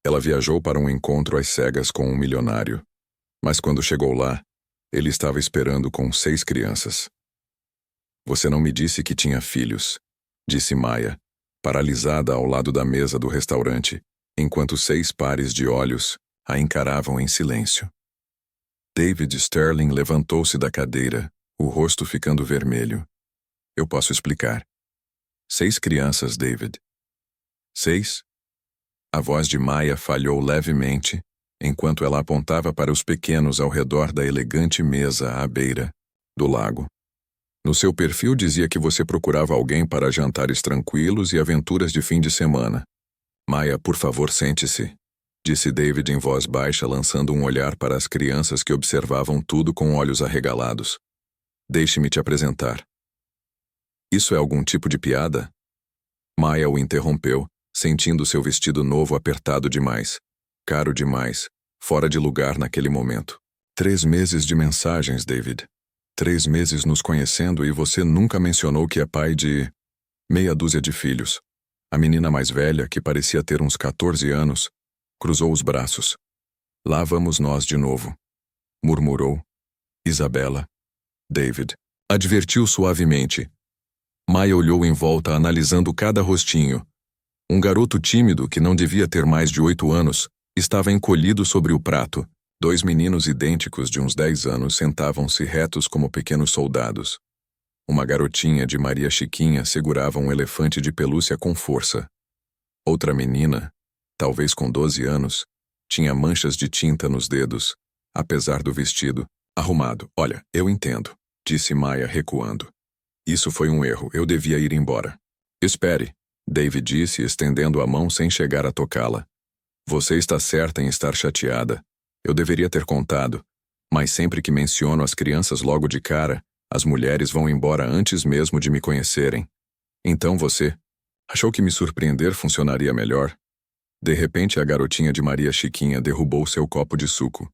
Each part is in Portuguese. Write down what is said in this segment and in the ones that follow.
Ela viajou para um encontro às cegas com um milionário. Mas quando chegou lá, ele estava esperando com 6 crianças. Você não me disse que tinha filhos, disse Maya, paralisada ao lado da mesa do restaurante, enquanto 6 pares de olhos a encaravam em silêncio. David Sterling levantou-se da cadeira, o rosto ficando vermelho. Eu posso explicar. 6 crianças, David. 6? A voz de Maya falhou levemente, enquanto ela apontava para os pequenos ao redor da elegante mesa à beira do lago. No seu perfil dizia que você procurava alguém para jantares tranquilos e aventuras de fim de semana. Maya, por favor, sente-se, disse David em voz baixa, lançando um olhar para as crianças que observavam tudo com olhos arregalados. Deixe-me te apresentar. Isso é algum tipo de piada? Maya o interrompeu, sentindo seu vestido novo apertado demais, caro demais, fora de lugar naquele momento. 3 meses de mensagens, David. 3 meses nos conhecendo e você nunca mencionou que é pai de meia dúzia de filhos. A menina mais velha, que parecia ter uns 14 anos, cruzou os braços. Lá vamos nós de novo, murmurou. Isabela. David advertiu suavemente. Maya olhou em volta, analisando cada rostinho. Um garoto tímido, que não devia ter mais de 8 anos, estava encolhido sobre o prato. 2 meninos idênticos de uns 10 anos sentavam-se retos como pequenos soldados. Uma garotinha de Maria Chiquinha segurava um elefante de pelúcia com força. Outra menina, talvez com 12 anos, tinha manchas de tinta nos dedos, apesar do vestido arrumado. Olha, eu entendo, disse Maya, recuando. Isso foi um erro, eu devia ir embora. Espere, David disse, estendendo a mão sem chegar a tocá-la. Você está certa em estar chateada. Eu deveria ter contado, mas sempre que menciono as crianças logo de cara, as mulheres vão embora antes mesmo de me conhecerem. Então você achou que me surpreender funcionaria melhor? De repente, a garotinha de Maria Chiquinha derrubou seu copo de suco.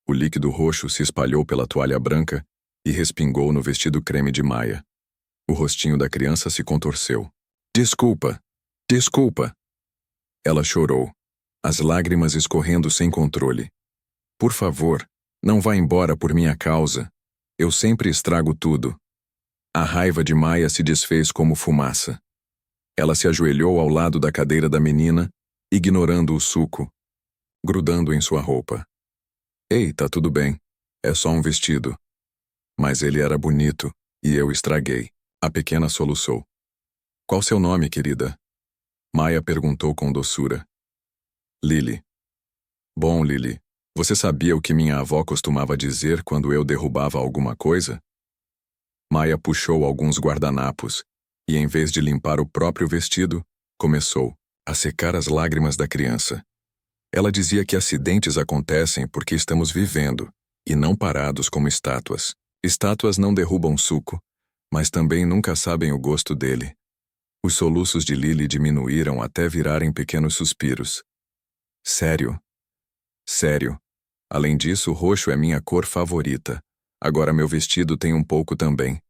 O líquido roxo se espalhou pela toalha branca e respingou no vestido creme de Maya. O rostinho da criança se contorceu. Desculpa! Desculpa! Ela chorou, as lágrimas escorrendo sem controle. Por favor, não vá embora por minha causa. Eu sempre estrago tudo. A raiva de Maya se desfez como fumaça. Ela se ajoelhou ao lado da cadeira da menina, ignorando o suco, grudando em sua roupa. Ei, tá tudo bem. É só um vestido. Mas ele era bonito, e eu estraguei. A pequena soluçou. Qual seu nome, querida? Maya perguntou com doçura. Lily. Bom, Lily, você sabia o que minha avó costumava dizer quando eu derrubava alguma coisa? Maya puxou alguns guardanapos e, em vez de limpar o próprio vestido, começou a secar as lágrimas da criança. Ela dizia que acidentes acontecem porque estamos vivendo e não parados como estátuas. Estátuas não derrubam suco, mas também nunca sabem o gosto dele. Os soluços de Lily diminuíram até virarem pequenos suspiros. Sério? Sério. Além disso, o roxo é minha cor favorita. Agora meu vestido tem um pouco também.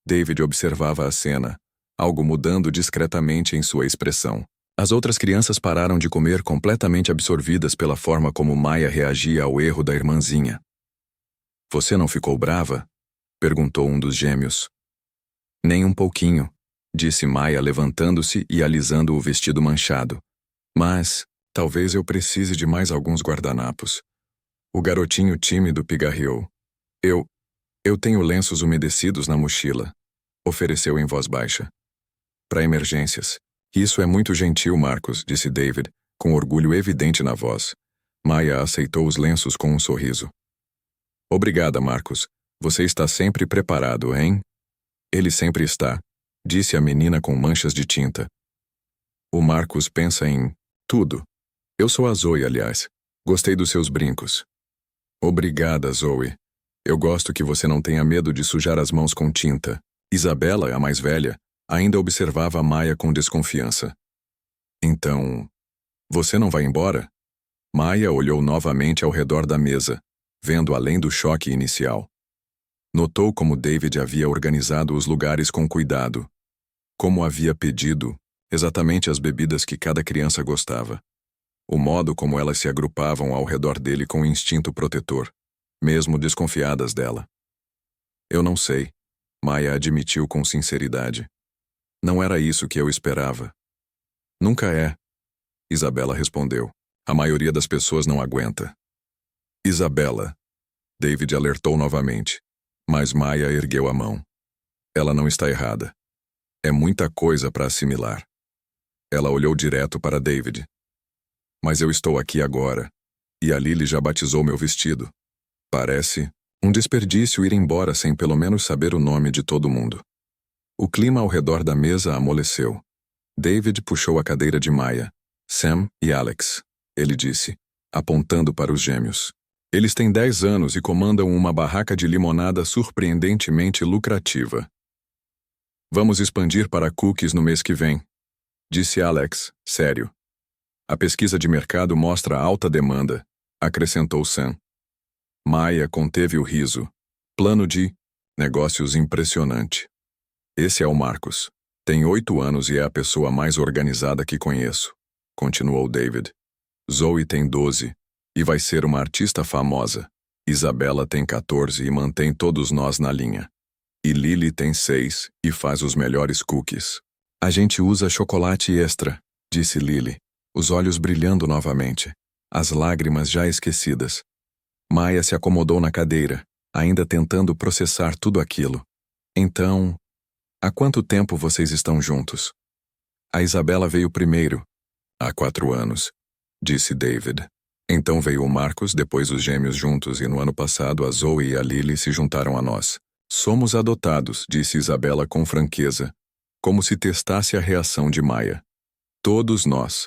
David observava a cena, algo mudando discretamente em sua expressão. As outras crianças pararam de comer, completamente absorvidas pela forma como Maya reagia ao erro da irmãzinha. Você não ficou brava? Perguntou um dos gêmeos. Nem um pouquinho, disse Maya, levantando-se e alisando o vestido manchado. Mas talvez eu precise de mais alguns guardanapos. O garotinho tímido pigarreou. Eu tenho lenços umedecidos na mochila, ofereceu em voz baixa. Para emergências. Isso é muito gentil, Marcos, disse David, com orgulho evidente na voz. Maya aceitou os lenços com um sorriso. Obrigada, Marcos. Você está sempre preparado, hein? Ele sempre está, disse a menina com manchas de tinta. O Marcos pensa em tudo. Eu sou a Zoe, aliás. Gostei dos seus brincos. Obrigada, Zoe. Eu gosto que você não tenha medo de sujar as mãos com tinta. Isabela, a mais velha, ainda observava a Maya com desconfiança. Então, você não vai embora? Maya olhou novamente ao redor da mesa, vendo além do choque inicial. Notou como David havia organizado os lugares com cuidado, como havia pedido exatamente as bebidas que cada criança gostava. o modo como elas se agrupavam ao redor dele com instinto protetor, mesmo desconfiadas dela. Eu não sei, Maya admitiu com sinceridade. Não era isso que eu esperava. Nunca é, Isabela respondeu. A maioria das pessoas não aguenta. Isabela, David alertou novamente, mas Maya ergueu a mão. Ela não está errada. É muita coisa para assimilar. Ela olhou direto para David. Mas eu estou aqui agora, e a Lily já batizou meu vestido. Parece um desperdício ir embora sem pelo menos saber o nome de todo mundo. O clima ao redor da mesa amoleceu. David puxou a cadeira de Maya, Sam e Alex, ele disse, apontando para os gêmeos. Eles têm 10 anos e comandam uma barraca de limonada surpreendentemente lucrativa. Vamos expandir para cookies no mês que vem, disse Alex, sério. A pesquisa de mercado mostra alta demanda, acrescentou Sam. Maya conteve o riso. Plano de negócios impressionante. Esse é o Marcos. Tem 8 anos e é a pessoa mais organizada que conheço, continuou David. Zoe tem 12 e vai ser uma artista famosa. Isabela tem 14 e mantém todos nós na linha. E Lily tem 6 e faz os melhores cookies. A gente usa chocolate extra, disse Lily, os olhos brilhando novamente, as lágrimas já esquecidas. Maya se acomodou na cadeira, ainda tentando processar tudo aquilo. Então, há quanto tempo vocês estão juntos? A Isabela veio primeiro. Há 4 anos, disse David. Então veio o Marcos, depois os gêmeos juntos e no ano passado a Zoe e a Lily se juntaram a nós. Somos adotados, disse Isabela com franqueza, como se testasse a reação de Maya. Todos nós,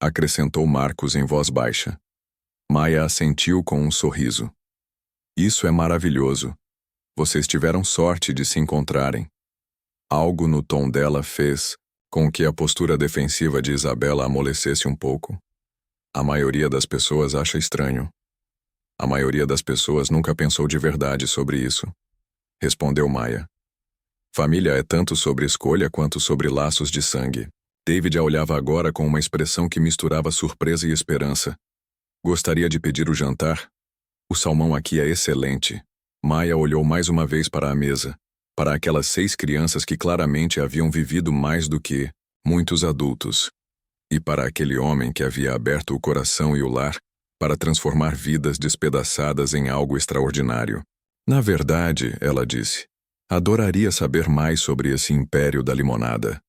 acrescentou Marcos em voz baixa. Maya assentiu com um sorriso. Isso é maravilhoso. Vocês tiveram sorte de se encontrarem. Algo no tom dela fez com que a postura defensiva de Isabela amolecesse um pouco. A maioria das pessoas acha estranho. A maioria das pessoas nunca pensou de verdade sobre isso, respondeu Maya. Família é tanto sobre escolha quanto sobre laços de sangue. David a olhava agora com uma expressão que misturava surpresa e esperança. Gostaria de pedir o jantar? O salmão aqui é excelente. Maya olhou mais uma vez para a mesa, para aquelas 6 crianças que claramente haviam vivido mais do que muitos adultos. E para aquele homem que havia aberto o coração e o lar para transformar vidas despedaçadas em algo extraordinário. Na verdade, ela disse, adoraria saber mais sobre esse império da limonada.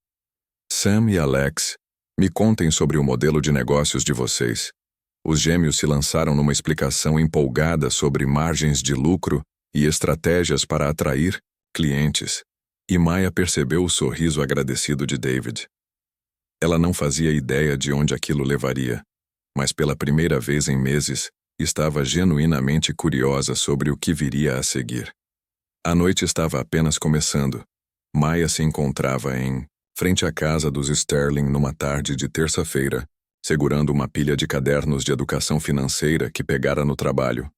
Sam e Alex, me contem sobre o modelo de negócios de vocês. Os gêmeos se lançaram numa explicação empolgada sobre margens de lucro e estratégias para atrair clientes, e Maya percebeu o sorriso agradecido de David. Ela não fazia ideia de onde aquilo levaria, mas pela primeira vez em meses, estava genuinamente curiosa sobre o que viria a seguir. A noite estava apenas começando. Maya se encontrava em frente à casa dos Sterling numa tarde de terça-feira, segurando uma pilha de cadernos de educação financeira que pegara no trabalho.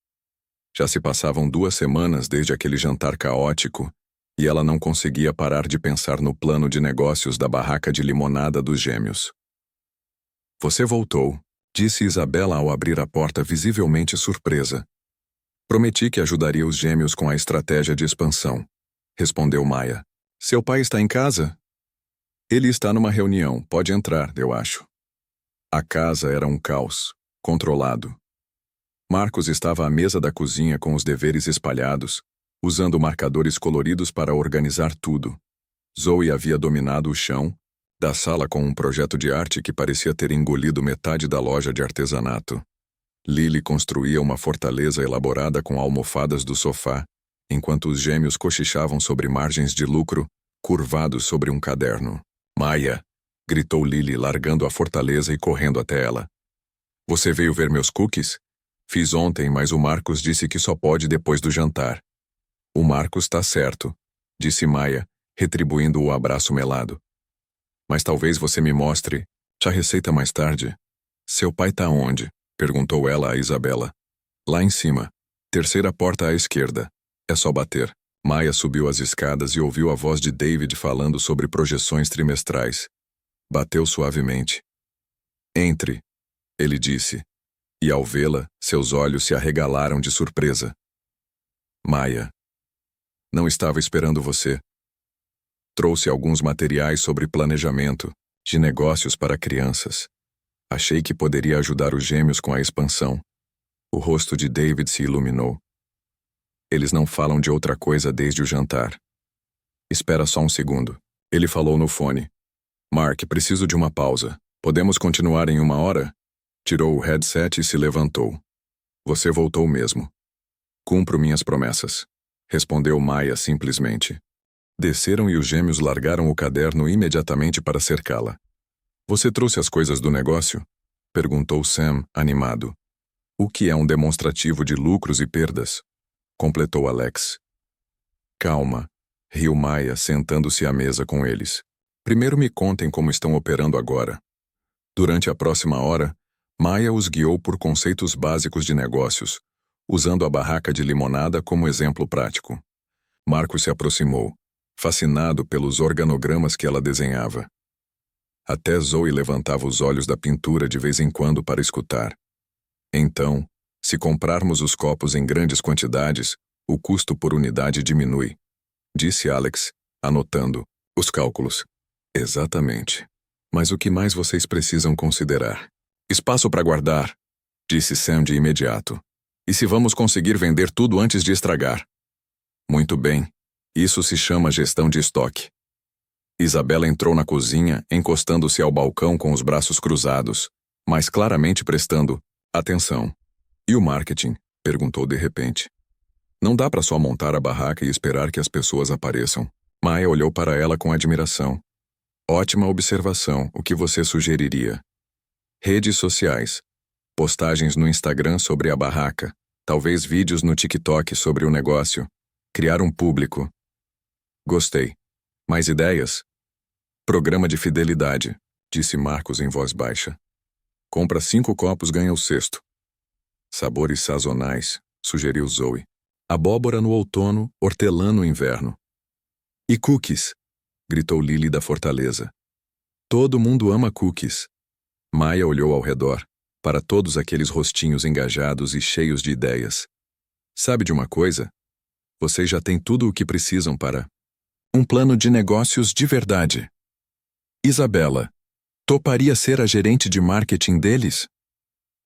Já se passavam 2 semanas desde aquele jantar caótico, e ela não conseguia parar de pensar no plano de negócios da barraca de limonada dos gêmeos. Você voltou, disse Isabela ao abrir a porta visivelmente surpresa. Prometi que ajudaria os gêmeos com a estratégia de expansão, respondeu Maya. Seu pai está em casa? Ele está numa reunião, pode entrar, eu acho. A casa era um caos, controlado. Marcos estava à mesa da cozinha com os deveres espalhados, usando marcadores coloridos para organizar tudo. Zoe havia dominado o chão da sala com um projeto de arte que parecia ter engolido metade da loja de artesanato. Lily construía uma fortaleza elaborada com almofadas do sofá, enquanto os gêmeos cochichavam sobre margens de lucro, curvados sobre um caderno. Maya, gritou Lily, largando a fortaleza e correndo até ela. Você veio ver meus cookies? Fiz ontem, mas o Marcos disse que só pode depois do jantar. O Marcos tá certo, disse Maya, retribuindo o abraço melado. Mas talvez você me mostre a receita mais tarde. Seu pai tá onde? Perguntou ela a Isabela. Lá em cima. 3ª porta à esquerda. É só bater. Maya subiu as escadas e ouviu a voz de David falando sobre projeções trimestrais. Bateu suavemente. Entre. ele disse, e ao vê-la, seus olhos se arregalaram de surpresa. Maya. Não estava esperando você. Trouxe alguns materiais sobre planejamento de negócios para crianças. Achei que poderia ajudar os gêmeos com a expansão. O rosto de David se iluminou. Eles não falam de outra coisa desde o jantar. Espera só um segundo. Ele falou no fone. Mark, preciso de uma pausa. Podemos continuar em 1 hora? Tirou o headset e se levantou. Você voltou mesmo. Cumpro minhas promessas. Respondeu Maya simplesmente. Desceram e os gêmeos largaram o caderno imediatamente para cercá-la. Você trouxe as coisas do negócio? Perguntou Sam, animado. O que é um demonstrativo de lucros e perdas? Completou Alex. Calma, riu Maya, sentando-se à mesa com eles. Primeiro me contem como estão operando agora. Durante a próxima hora, Maya os guiou por conceitos básicos de negócios, usando a barraca de limonada como exemplo prático. Marcos se aproximou, fascinado pelos organogramas que ela desenhava. Até Zoe levantava os olhos da pintura de vez em quando para escutar. Então, se comprarmos os copos em grandes quantidades, o custo por unidade diminui, disse Alex, anotando os cálculos. Exatamente. Mas o que mais vocês precisam considerar? Espaço para guardar, disse Sam de imediato. E se vamos conseguir vender tudo antes de estragar? Muito bem. Isso se chama gestão de estoque. Isabela entrou na cozinha, encostando-se ao balcão com os braços cruzados, mas claramente prestando atenção. E o marketing? Perguntou de repente. Não dá para só montar a barraca e esperar que as pessoas apareçam. Maya olhou para ela com admiração. Ótima observação. O que você sugeriria? Redes sociais. Postagens no Instagram sobre a barraca. Talvez vídeos no TikTok sobre o negócio. Criar um público. Gostei. Mais ideias? Programa de fidelidade, disse Marcos em voz baixa. Compra 5 copos, ganha o sexto. Sabores sazonais, sugeriu Zoe. Abóbora no outono, hortelã no inverno. E cookies, gritou Lily da Fortaleza. Todo mundo ama cookies. Maya olhou ao redor, para todos aqueles rostinhos engajados e cheios de ideias. Sabe de uma coisa? Vocês já têm tudo o que precisam para um plano de negócios de verdade. Isabela, toparia ser a gerente de marketing deles?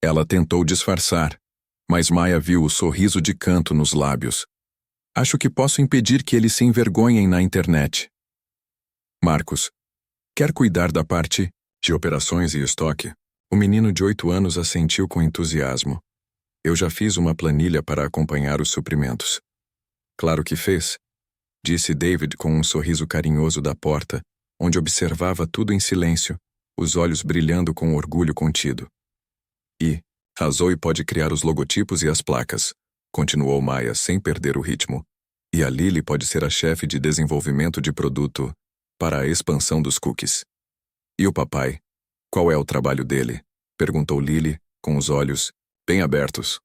Ela tentou disfarçar, mas Maya viu o sorriso de canto nos lábios. Acho que posso impedir que eles se envergonhem na internet. Marcos, quer cuidar da parte de operações e estoque? O menino de 8 anos assentiu com entusiasmo. Eu já fiz uma planilha para acompanhar os suprimentos. Claro que fez, disse David com um sorriso carinhoso da porta, onde observava tudo em silêncio, os olhos brilhando com orgulho contido. E a Zoe pode criar os logotipos e as placas, continuou Maya sem perder o ritmo. E a Lily pode ser a chefe de desenvolvimento de produto para a expansão dos cookies. E o papai? Qual é o trabalho dele? Perguntou Lily, com os olhos bem abertos.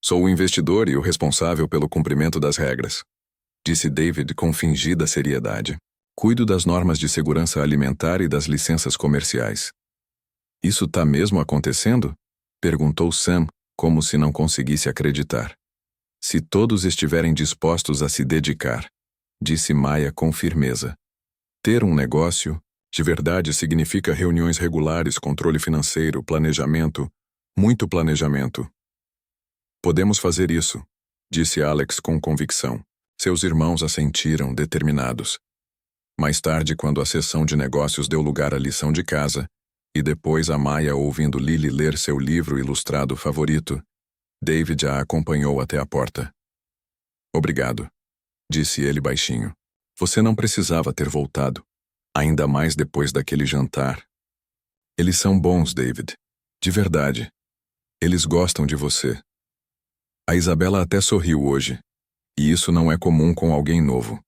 Sou o investidor e o responsável pelo cumprimento das regras, disse David com fingida seriedade. Cuido das normas de segurança alimentar e das licenças comerciais. Isso tá mesmo acontecendo? Perguntou Sam, como se não conseguisse acreditar. Se todos estiverem dispostos a se dedicar, disse Maya com firmeza. Ter um negócio, de verdade, significa reuniões regulares, controle financeiro, planejamento, muito planejamento. Podemos fazer isso, disse Alex com convicção. Seus irmãos assentiram, determinados. Mais tarde, quando a sessão de negócios deu lugar à lição de casa, e depois a Maya ouvindo Lily ler seu livro ilustrado favorito, David a acompanhou até a porta. Obrigado, disse ele baixinho. Você não precisava ter voltado, ainda mais depois daquele jantar. Eles são bons, David. De verdade. Eles gostam de você. A Isabela até sorriu hoje, e isso não é comum com alguém novo.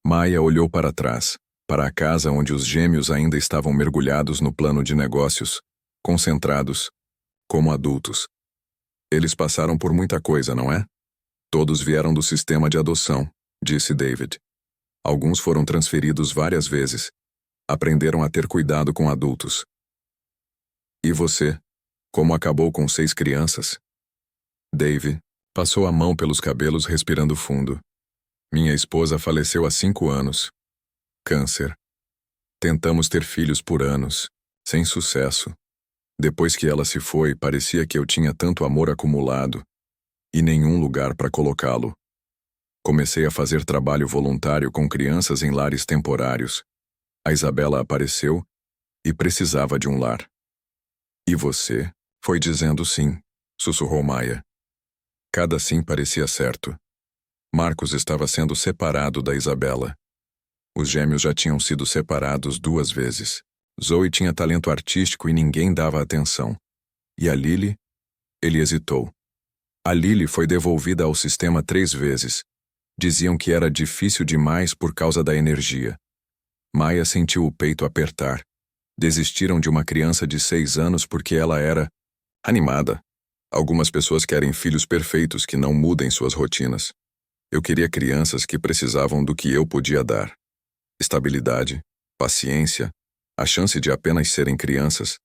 Maya olhou para trás, para a casa onde os gêmeos ainda estavam mergulhados no plano de negócios, concentrados, como adultos. Eles passaram por muita coisa, não é? Todos vieram do sistema de adoção, disse David. Alguns foram transferidos várias vezes. Aprenderam a ter cuidado com adultos. E você? Como acabou com 6 crianças? Dave passou a mão pelos cabelos, respirando fundo. Minha esposa faleceu há 5 anos. Câncer. Tentamos ter filhos por anos, sem sucesso. Depois que ela se foi, parecia que eu tinha tanto amor acumulado e nenhum lugar para colocá-lo. Comecei a fazer trabalho voluntário com crianças em lares temporários. A Isabela apareceu e precisava de um lar. E você? Foi dizendo sim, sussurrou Maia. Cada sim parecia certo. Marcos estava sendo separado da Isabela. Os gêmeos já tinham sido separados 2 vezes. Zoe tinha talento artístico e ninguém dava atenção. E a Lily? Ele hesitou. A Lily foi devolvida ao sistema 3 vezes. Diziam que era difícil demais por causa da energia. Maia sentiu o peito apertar. Desistiram de uma criança de 6 anos porque ela era animada. Algumas pessoas querem filhos perfeitos que não mudem suas rotinas. Eu queria crianças que precisavam do que eu podia dar. Estabilidade, paciência, a chance de apenas serem crianças,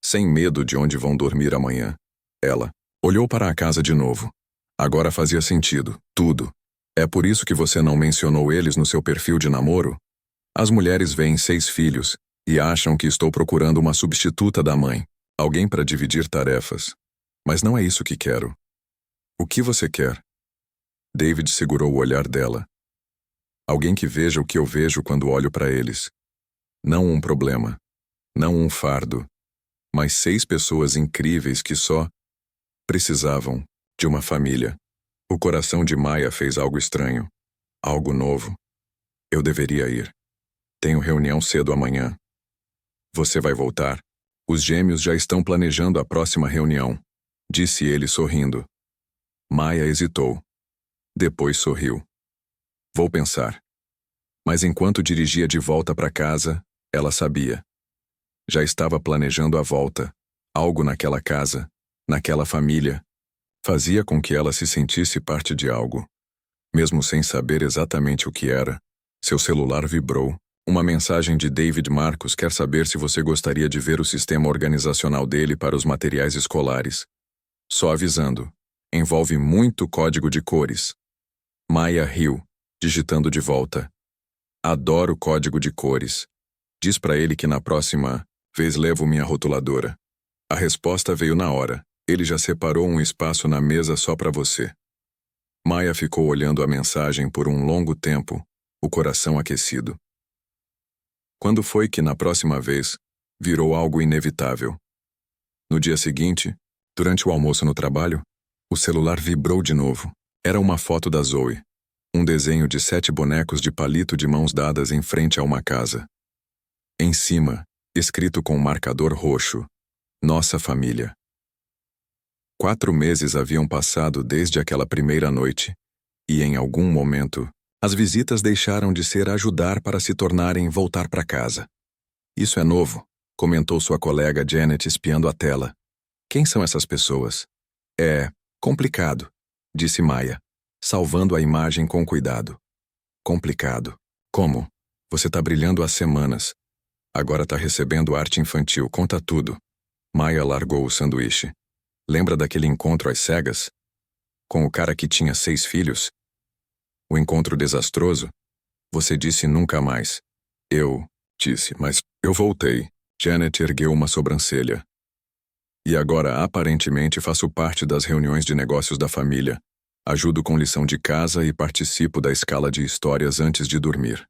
sem medo de onde vão dormir amanhã. Ela olhou para a casa de novo. Agora fazia sentido, tudo. É por isso que você não mencionou eles no seu perfil de namoro? As mulheres veem 6 filhos e acham que estou procurando uma substituta da mãe, alguém para dividir tarefas. Mas não é isso que quero. O que você quer? David segurou o olhar dela. Alguém que veja o que eu vejo quando olho para eles. Não um problema. Não um fardo. Mas 6 pessoas incríveis que só precisavam de uma família. O coração de Maia fez algo estranho. Algo novo. Eu deveria ir. Tenho reunião cedo amanhã. Você vai voltar? Os gêmeos já estão planejando a próxima reunião, disse ele sorrindo. Maia hesitou. Depois sorriu. Vou pensar. Mas enquanto dirigia de volta para casa, ela sabia. Já estava planejando a volta. Algo naquela casa, naquela família, fazia com que ela se sentisse parte de algo. Mesmo sem saber exatamente o que era, seu celular vibrou. Uma mensagem de David Marcos quer saber se você gostaria de ver o sistema organizacional dele para os materiais escolares. Só avisando. Envolve muito código de cores. Maia riu, digitando de volta. Adoro código de cores. Diz pra ele que na próxima vez levo minha rotuladora. A resposta veio na hora. Ele já separou um espaço na mesa só pra você. Maia ficou olhando a mensagem por um longo tempo, o coração aquecido. Quando foi que, na próxima vez, virou algo inevitável? No dia seguinte, durante o almoço no trabalho, o celular vibrou de novo. Era uma foto da Zoe. Um desenho de 7 bonecos de palito de mãos dadas em frente a uma casa. Em cima, escrito com um marcador roxo, Nossa Família. 4 meses haviam passado desde aquela primeira noite, e em algum momento, as visitas deixaram de ser ajudar para se tornarem voltar para casa. Isso é novo, comentou sua colega Janet espiando a tela. Quem são essas pessoas? É complicado, disse Maia, salvando a imagem com cuidado. Complicado. Como? Você tá brilhando há semanas. Agora tá recebendo arte infantil, conta tudo. Maia largou o sanduíche. Lembra daquele encontro às cegas? Com o cara que tinha 6 filhos? O encontro desastroso? Você disse nunca mais. Eu disse, mas eu voltei. Janet ergueu uma sobrancelha. E agora aparentemente faço parte das reuniões de negócios da família. Ajudo com lição de casa e participo da escala de histórias antes de dormir.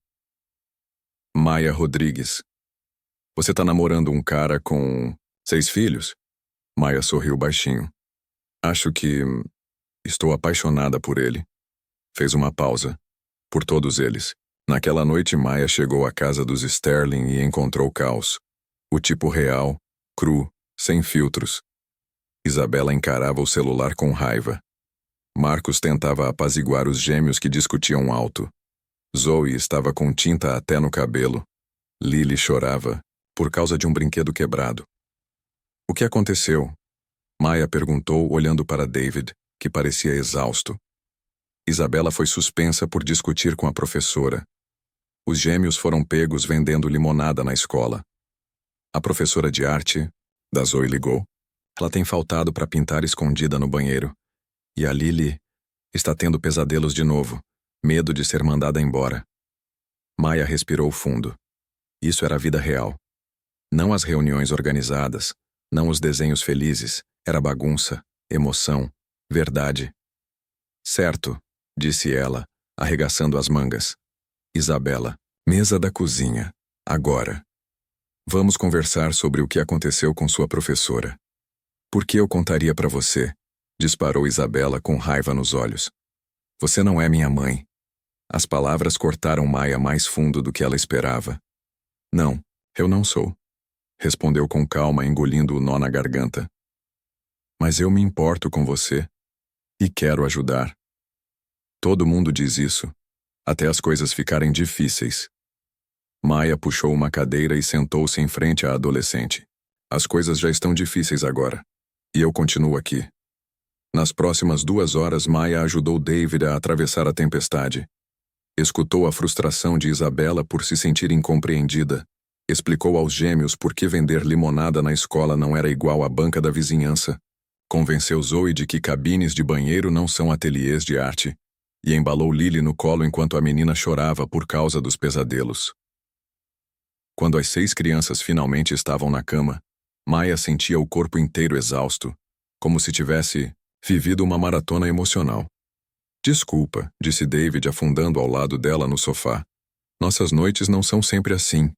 Maia Rodrigues. Você tá namorando um cara com 6 filhos? Maia sorriu baixinho. Acho que estou apaixonada por ele. Fez uma pausa. Por todos eles. Naquela noite, Maia chegou à casa dos Sterling e encontrou caos. O tipo real, cru, sem filtros. Isabela encarava o celular com raiva. Marcos tentava apaziguar os gêmeos que discutiam alto. Zoe estava com tinta até no cabelo. Lily chorava, por causa de um brinquedo quebrado. O que aconteceu? Maia perguntou, olhando para David, que parecia exausto. Isabela foi suspensa por discutir com a professora. Os gêmeos foram pegos vendendo limonada na escola. A professora de arte, da Zoe, ligou. Ela tem faltado para pintar escondida no banheiro. E a Lily está tendo pesadelos de novo, medo de ser mandada embora. Maya respirou fundo. Isso era a vida real. Não as reuniões organizadas, não os desenhos felizes, era bagunça, emoção, verdade. Certo, disse ela, arregaçando as mangas. Isabela, mesa da cozinha, agora. Vamos conversar sobre o que aconteceu com sua professora. Por que eu contaria para você? Disparou Isabela com raiva nos olhos. Você não é minha mãe. As palavras cortaram Maya mais fundo do que ela esperava. Não, eu não sou. Respondeu com calma, engolindo o nó na garganta. Mas eu me importo com você. E quero ajudar. Todo mundo diz isso, até as coisas ficarem difíceis. Maya puxou uma cadeira e sentou-se em frente à adolescente. As coisas já estão difíceis agora. E eu continuo aqui. Nas próximas 2 horas, Maya ajudou David a atravessar a tempestade. Escutou a frustração de Isabela por se sentir incompreendida. Explicou aos gêmeos por que vender limonada na escola não era igual à banca da vizinhança. Convenceu Zoe de que cabines de banheiro não são ateliês de arte. E embalou Lily no colo enquanto a menina chorava por causa dos pesadelos. Quando as 6 crianças finalmente estavam na cama, Maya sentia o corpo inteiro exausto, como se tivesse vivido uma maratona emocional. Desculpa, disse David afundando ao lado dela no sofá. Nossas noites não são sempre assim.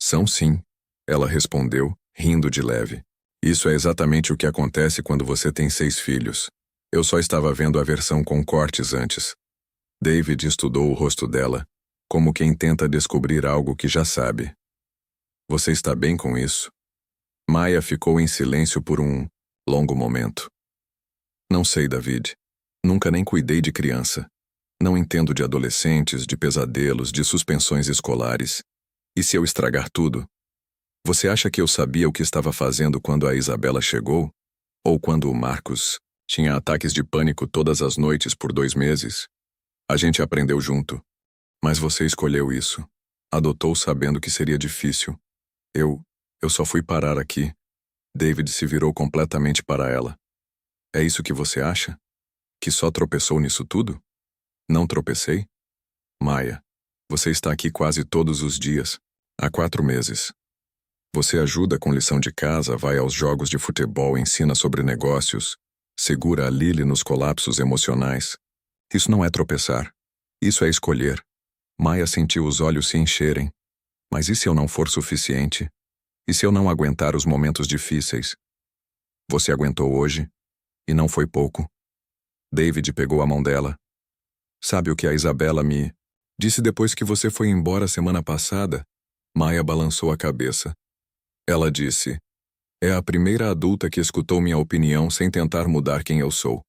São sim, ela respondeu, rindo de leve. Isso é exatamente o que acontece quando você tem 6 filhos. Eu só estava vendo a versão com cortes antes. David estudou o rosto dela, como quem tenta descobrir algo que já sabe. Você está bem com isso? Maya ficou em silêncio por um longo momento. Não sei, David. Nunca nem cuidei de criança. Não entendo de adolescentes, de pesadelos, de suspensões escolares. E se eu estragar tudo? Você acha que eu sabia o que estava fazendo quando a Isabela chegou? Ou quando o Marcos tinha ataques de pânico todas as noites por 2 meses? A gente aprendeu junto. Mas você escolheu isso. Adotou sabendo que seria difícil. Eu só fui parar aqui. David se virou completamente para ela. É isso que você acha? Que só tropeçou nisso tudo? Não tropecei? Maya, você está aqui quase todos os dias, há 4 meses. Você ajuda com lição de casa, vai aos jogos de futebol, ensina sobre negócios, segura a Lily nos colapsos emocionais. Isso não é tropeçar. Isso é escolher. Maya sentiu os olhos se encherem. Mas e se eu não for suficiente? E se eu não aguentar os momentos difíceis? Você aguentou hoje, e não foi pouco. David pegou a mão dela. Sabe o que a Isabela me disse depois que você foi embora semana passada? Maya balançou a cabeça. Ela disse, é a primeira adulta que escutou minha opinião sem tentar mudar quem eu sou.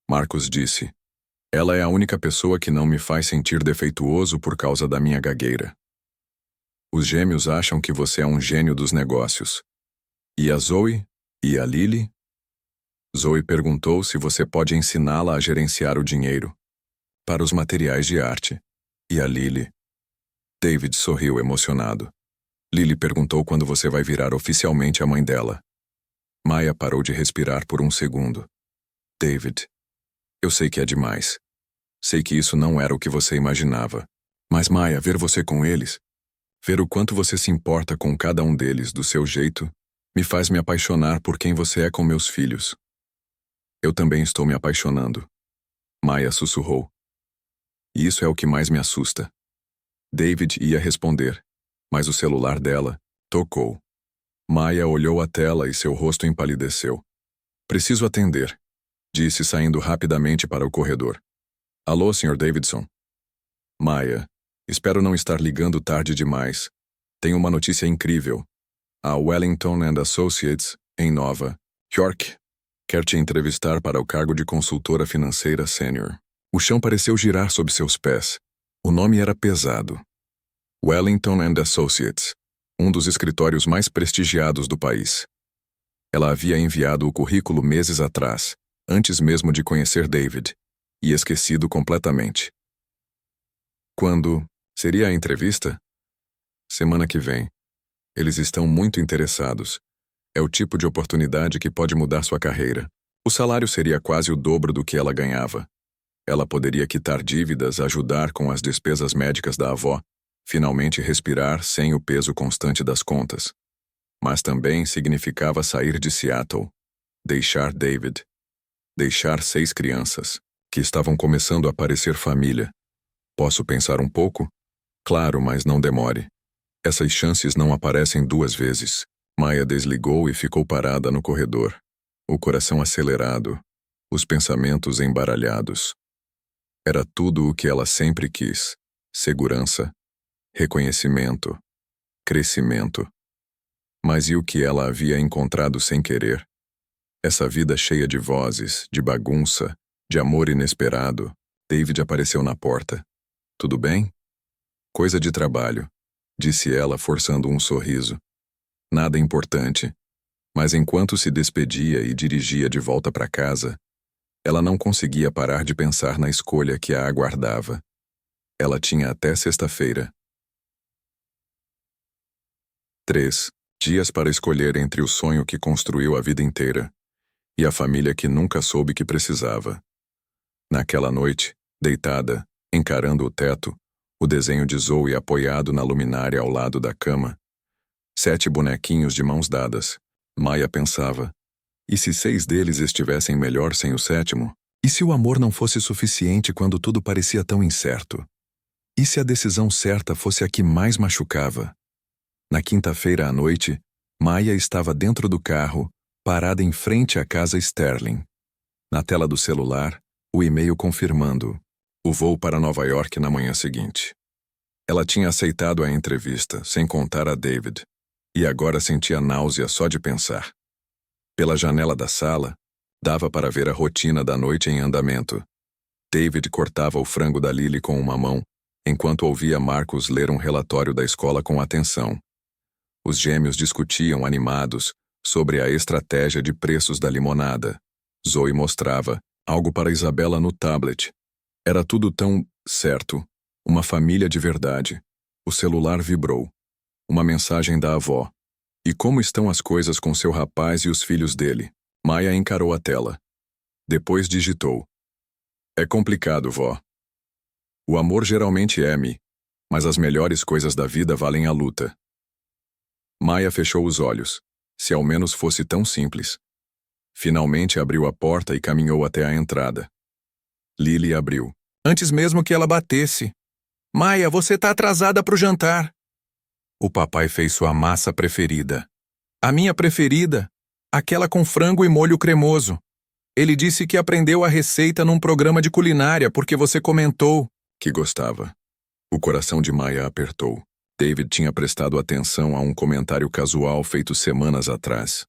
Marcos disse, ela é a única pessoa que não me faz sentir defeituoso por causa da minha gagueira. Os gêmeos acham que você é um gênio dos negócios. E a Zoe? E a Lily? Zoe perguntou se você pode ensiná-la a gerenciar o dinheiro para os materiais de arte. E a Lily? David sorriu emocionado. Lily perguntou quando você vai virar oficialmente a mãe dela. Maya parou de respirar por um segundo. David, eu sei que é demais. Sei que isso não era o que você imaginava. Mas Maya, ver você com eles, ver o quanto você se importa com cada um deles do seu jeito, me faz me apaixonar por quem você é com meus filhos. Eu também estou me apaixonando. Maya sussurrou. E isso é o que mais me assusta. David ia responder, mas o celular dela tocou. Maya olhou a tela e seu rosto empalideceu. Preciso atender, disse saindo rapidamente para o corredor. Alô, Sr. Davidson? Maya, espero não estar ligando tarde demais. Tenho uma notícia incrível. A Wellington and Associates, em Nova York, quer te entrevistar para o cargo de consultora financeira sênior. O chão pareceu girar sob seus pés. O nome era pesado. Wellington and Associates, um dos escritórios mais prestigiados do país. Ela havia enviado o currículo meses atrás, antes mesmo de conhecer David, e esquecido completamente. Quando seria a entrevista? Semana que vem. Eles estão muito interessados. É o tipo de oportunidade que pode mudar sua carreira. O salário seria quase o dobro do que ela ganhava. Ela poderia quitar dívidas, ajudar com as despesas médicas da avó, finalmente respirar sem o peso constante das contas. Mas também significava sair de Seattle, deixar David, deixar 6 crianças, que estavam começando a parecer família. Posso pensar um pouco? Claro, mas não demore. Essas chances não aparecem 2 vezes. Maya desligou e ficou parada no corredor, o coração acelerado, os pensamentos embaralhados. Era tudo o que ela sempre quis: segurança, reconhecimento, crescimento. Mas e o que ela havia encontrado sem querer? Essa vida cheia de vozes, de bagunça, de amor inesperado. David apareceu na porta. Tudo bem? Coisa de trabalho, disse ela, forçando um sorriso. Nada importante. Mas enquanto se despedia e dirigia de volta para casa, ela não conseguia parar de pensar na escolha que a aguardava. Ela tinha até sexta-feira. 3 dias para escolher entre o sonho que construiu a vida inteira e a família que nunca soube que precisava. Naquela noite, deitada, encarando o teto, o desenho de Zoe apoiado na luminária ao lado da cama, 7 bonequinhos de mãos dadas, Maya pensava: e se 6 deles estivessem melhor sem o 7º? E se o amor não fosse suficiente quando tudo parecia tão incerto? E se a decisão certa fosse a que mais machucava? Na quinta-feira à noite, Maya estava dentro do carro, parada em frente à casa Sterling. Na tela do celular, o e-mail confirmando o voo para Nova York na manhã seguinte. Ela tinha aceitado a entrevista, sem contar a David, e agora sentia náusea só de pensar. Pela janela da sala, dava para ver a rotina da noite em andamento. David cortava o frango da Lily com uma mão, enquanto ouvia Marcus ler um relatório da escola com atenção. Os gêmeos discutiam animados sobre a estratégia de preços da limonada. Zoe mostrava algo para Isabela no tablet. Era tudo tão certo. Uma família de verdade. O celular vibrou. Uma mensagem da avó. E como estão as coisas com seu rapaz e os filhos dele? Maya encarou a tela. Depois digitou: é complicado, vó. O amor geralmente é-me, mas as melhores coisas da vida valem a luta. Maya fechou os olhos. Se ao menos fosse tão simples. Finalmente abriu a porta e caminhou até a entrada. Lily abriu. Antes mesmo que ela batesse. Maya, você tá atrasada pro jantar. O papai fez sua massa preferida. A minha preferida? Aquela com frango e molho cremoso. Ele disse que aprendeu a receita num programa de culinária porque você comentou que gostava. O coração de Maya apertou. David tinha prestado atenção a um comentário casual feito semanas atrás.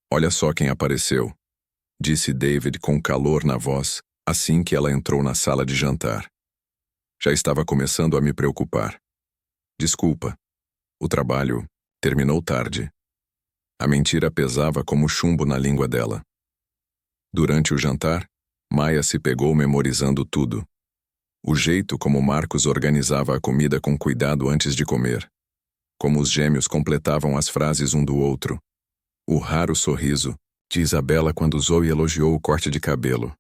Olha só quem apareceu, disse David com calor na voz, assim que ela entrou na sala de jantar. Já estava começando a me preocupar. Desculpa. O trabalho terminou tarde. A mentira pesava como chumbo na língua dela. Durante o jantar, Maya se pegou memorizando tudo. O jeito como Marcus organizava a comida com cuidado antes de comer. Como os gêmeos completavam as frases um do outro. O raro sorriso de Isabela quando Zoe elogiou o corte de cabelo.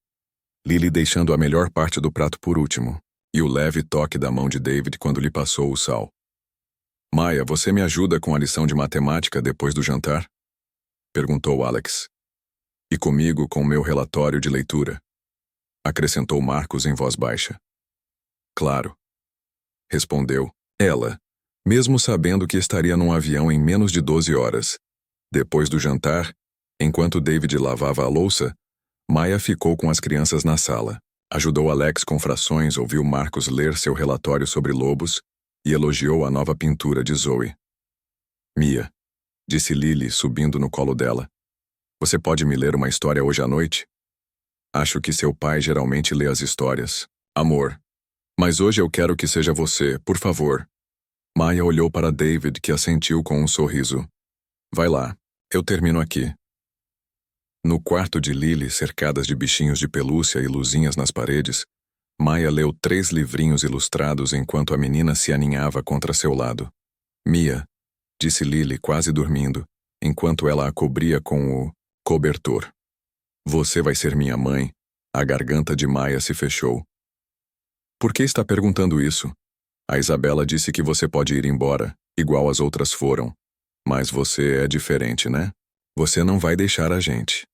Lily deixando a melhor parte do prato por último. E o leve toque da mão de David quando lhe passou o sal. Maya, você me ajuda com a lição de matemática depois do jantar? Perguntou Alex. E comigo com o meu relatório de leitura? Acrescentou Marcus em voz baixa. Claro. Respondeu ela, mesmo sabendo que estaria num avião em menos de 12 horas. Depois do jantar, enquanto David lavava a louça, Maya ficou com as crianças na sala. Ajudou Alex com frações, ouviu Marcus ler seu relatório sobre lobos e elogiou a nova pintura de Zoe. Mia, disse Lily, subindo no colo dela. Você pode me ler uma história hoje à noite? Acho que seu pai geralmente lê as histórias. Amor. Mas hoje eu quero que seja você, por favor. Maya olhou para David, que assentiu com um sorriso. Vai lá, eu termino aqui. No quarto de Lily, cercadas de bichinhos de pelúcia e luzinhas nas paredes, Maya leu 3 livrinhos ilustrados enquanto a menina se aninhava contra seu lado. Mia, disse Lily, quase dormindo, enquanto ela a cobria com o cobertor. Você vai ser minha mãe. A garganta de Maya se fechou. Por que está perguntando isso? A Isabela disse que você pode ir embora, igual as outras foram. Mas você é diferente, né? Você não vai deixar a gente.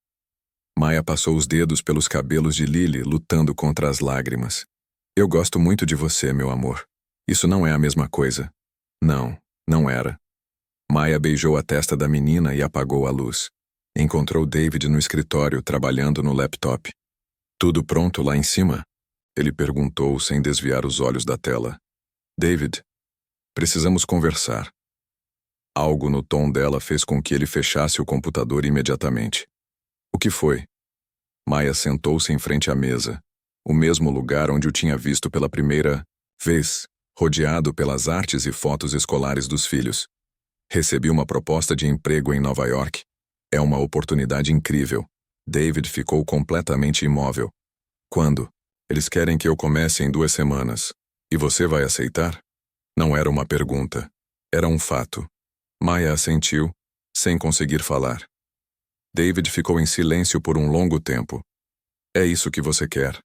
Maya passou os dedos pelos cabelos de Lily, lutando contra as lágrimas. Eu gosto muito de você, meu amor. Isso não é a mesma coisa. Não, não era. Maya beijou a testa da menina e apagou a luz. Encontrou David no escritório, trabalhando no laptop. Tudo pronto lá em cima? Ele perguntou sem desviar os olhos da tela. David, precisamos conversar. Algo no tom dela fez com que ele fechasse o computador imediatamente. O que foi? Maya sentou-se em frente à mesa, o mesmo lugar onde o tinha visto pela primeira vez, rodeado pelas artes e fotos escolares dos filhos. Recebi uma proposta de emprego em Nova York. É uma oportunidade incrível. David ficou completamente imóvel. Quando? Eles querem que eu comece em 2 semanas. E você vai aceitar? Não era uma pergunta. Era um fato. Maya assentiu, sem conseguir falar. David ficou em silêncio por um longo tempo. É isso que você quer?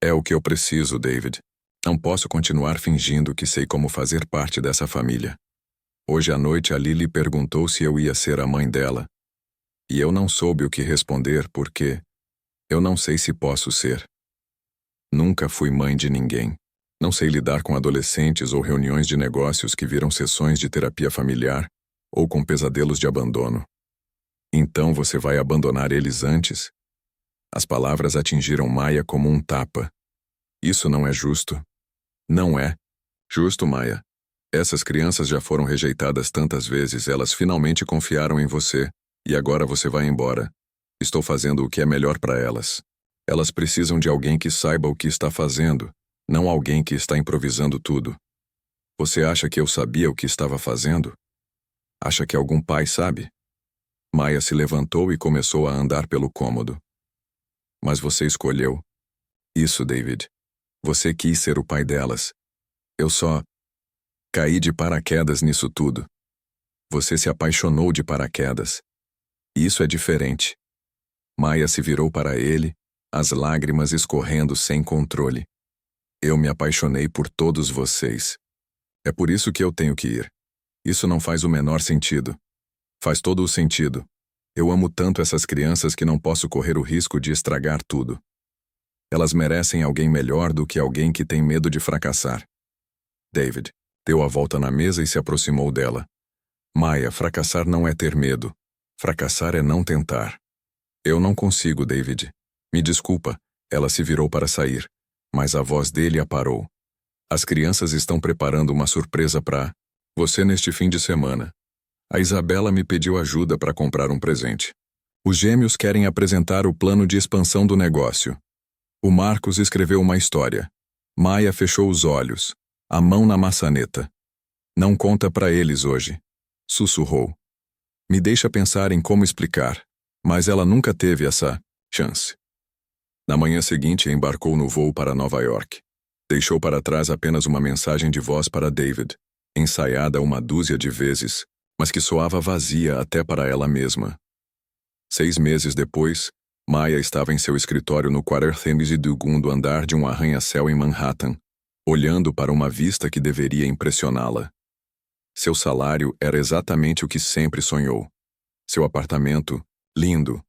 É o que eu preciso, David. Não posso continuar fingindo que sei como fazer parte dessa família. Hoje à noite a Lily perguntou se eu ia ser a mãe dela. E eu não soube o que responder porque eu não sei se posso ser. Nunca fui mãe de ninguém. Não sei lidar com adolescentes ou reuniões de negócios que viram sessões de terapia familiar ou com pesadelos de abandono. Então você vai abandonar eles antes? As palavras atingiram Maya como um tapa. Isso não é justo. Não é justo, Maya. Essas crianças já foram rejeitadas tantas vezes, elas finalmente confiaram em você, e agora você vai embora. Estou fazendo o que é melhor para elas. Elas precisam de alguém que saiba o que está fazendo, não alguém que está improvisando tudo. Você acha que eu sabia o que estava fazendo? Acha que algum pai sabe? Maya se levantou e começou a andar pelo cômodo. Mas você escolheu. Isso, David. Você quis ser o pai delas. Eu só caí de paraquedas nisso tudo. Você se apaixonou de paraquedas. Isso é diferente. Maya se virou para ele, as lágrimas escorrendo sem controle. Eu me apaixonei por todos vocês. É por isso que eu tenho que ir. Isso não faz o menor sentido. Faz todo o sentido. Eu amo tanto essas crianças que não posso correr o risco de estragar tudo. Elas merecem alguém melhor do que alguém que tem medo de fracassar. David deu a volta na mesa e se aproximou dela. Maya, fracassar não é ter medo. Fracassar é não tentar. Eu não consigo, David. Me desculpa. Ela se virou para sair, mas a voz dele a parou. As crianças estão preparando uma surpresa para você neste fim de semana. A Isabela me pediu ajuda para comprar um presente. Os gêmeos querem apresentar o plano de expansão do negócio. O Marcos escreveu uma história. Maya fechou os olhos, a mão na maçaneta. Não conta para eles hoje. Sussurrou. Me deixa pensar em como explicar, mas ela nunca teve essa chance. Na manhã seguinte, embarcou no voo para Nova York. Deixou para trás apenas uma mensagem de voz para David, ensaiada uma dúzia de vezes, mas que soava vazia até para ela mesma. 6 meses depois, Maya estava em seu escritório no 42º andar de um arranha-céu em Manhattan, olhando para uma vista que deveria impressioná-la. Seu salário era exatamente o que sempre sonhou. Seu apartamento, lindo.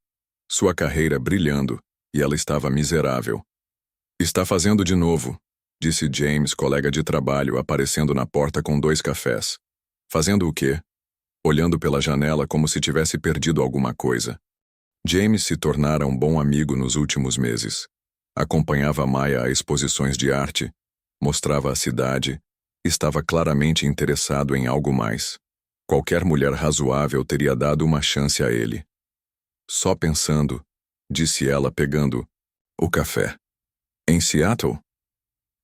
Sua carreira brilhando, e ela estava miserável. Está fazendo de novo, disse James, colega de trabalho, aparecendo na porta com 2 cafés. Fazendo o quê? Olhando pela janela como se tivesse perdido alguma coisa. James se tornara um bom amigo nos últimos meses. Acompanhava Maya a exposições de arte, mostrava a cidade, estava claramente interessado em algo mais. Qualquer mulher razoável teria dado uma chance a ele. Só pensando, disse ela pegando o café. Em Seattle?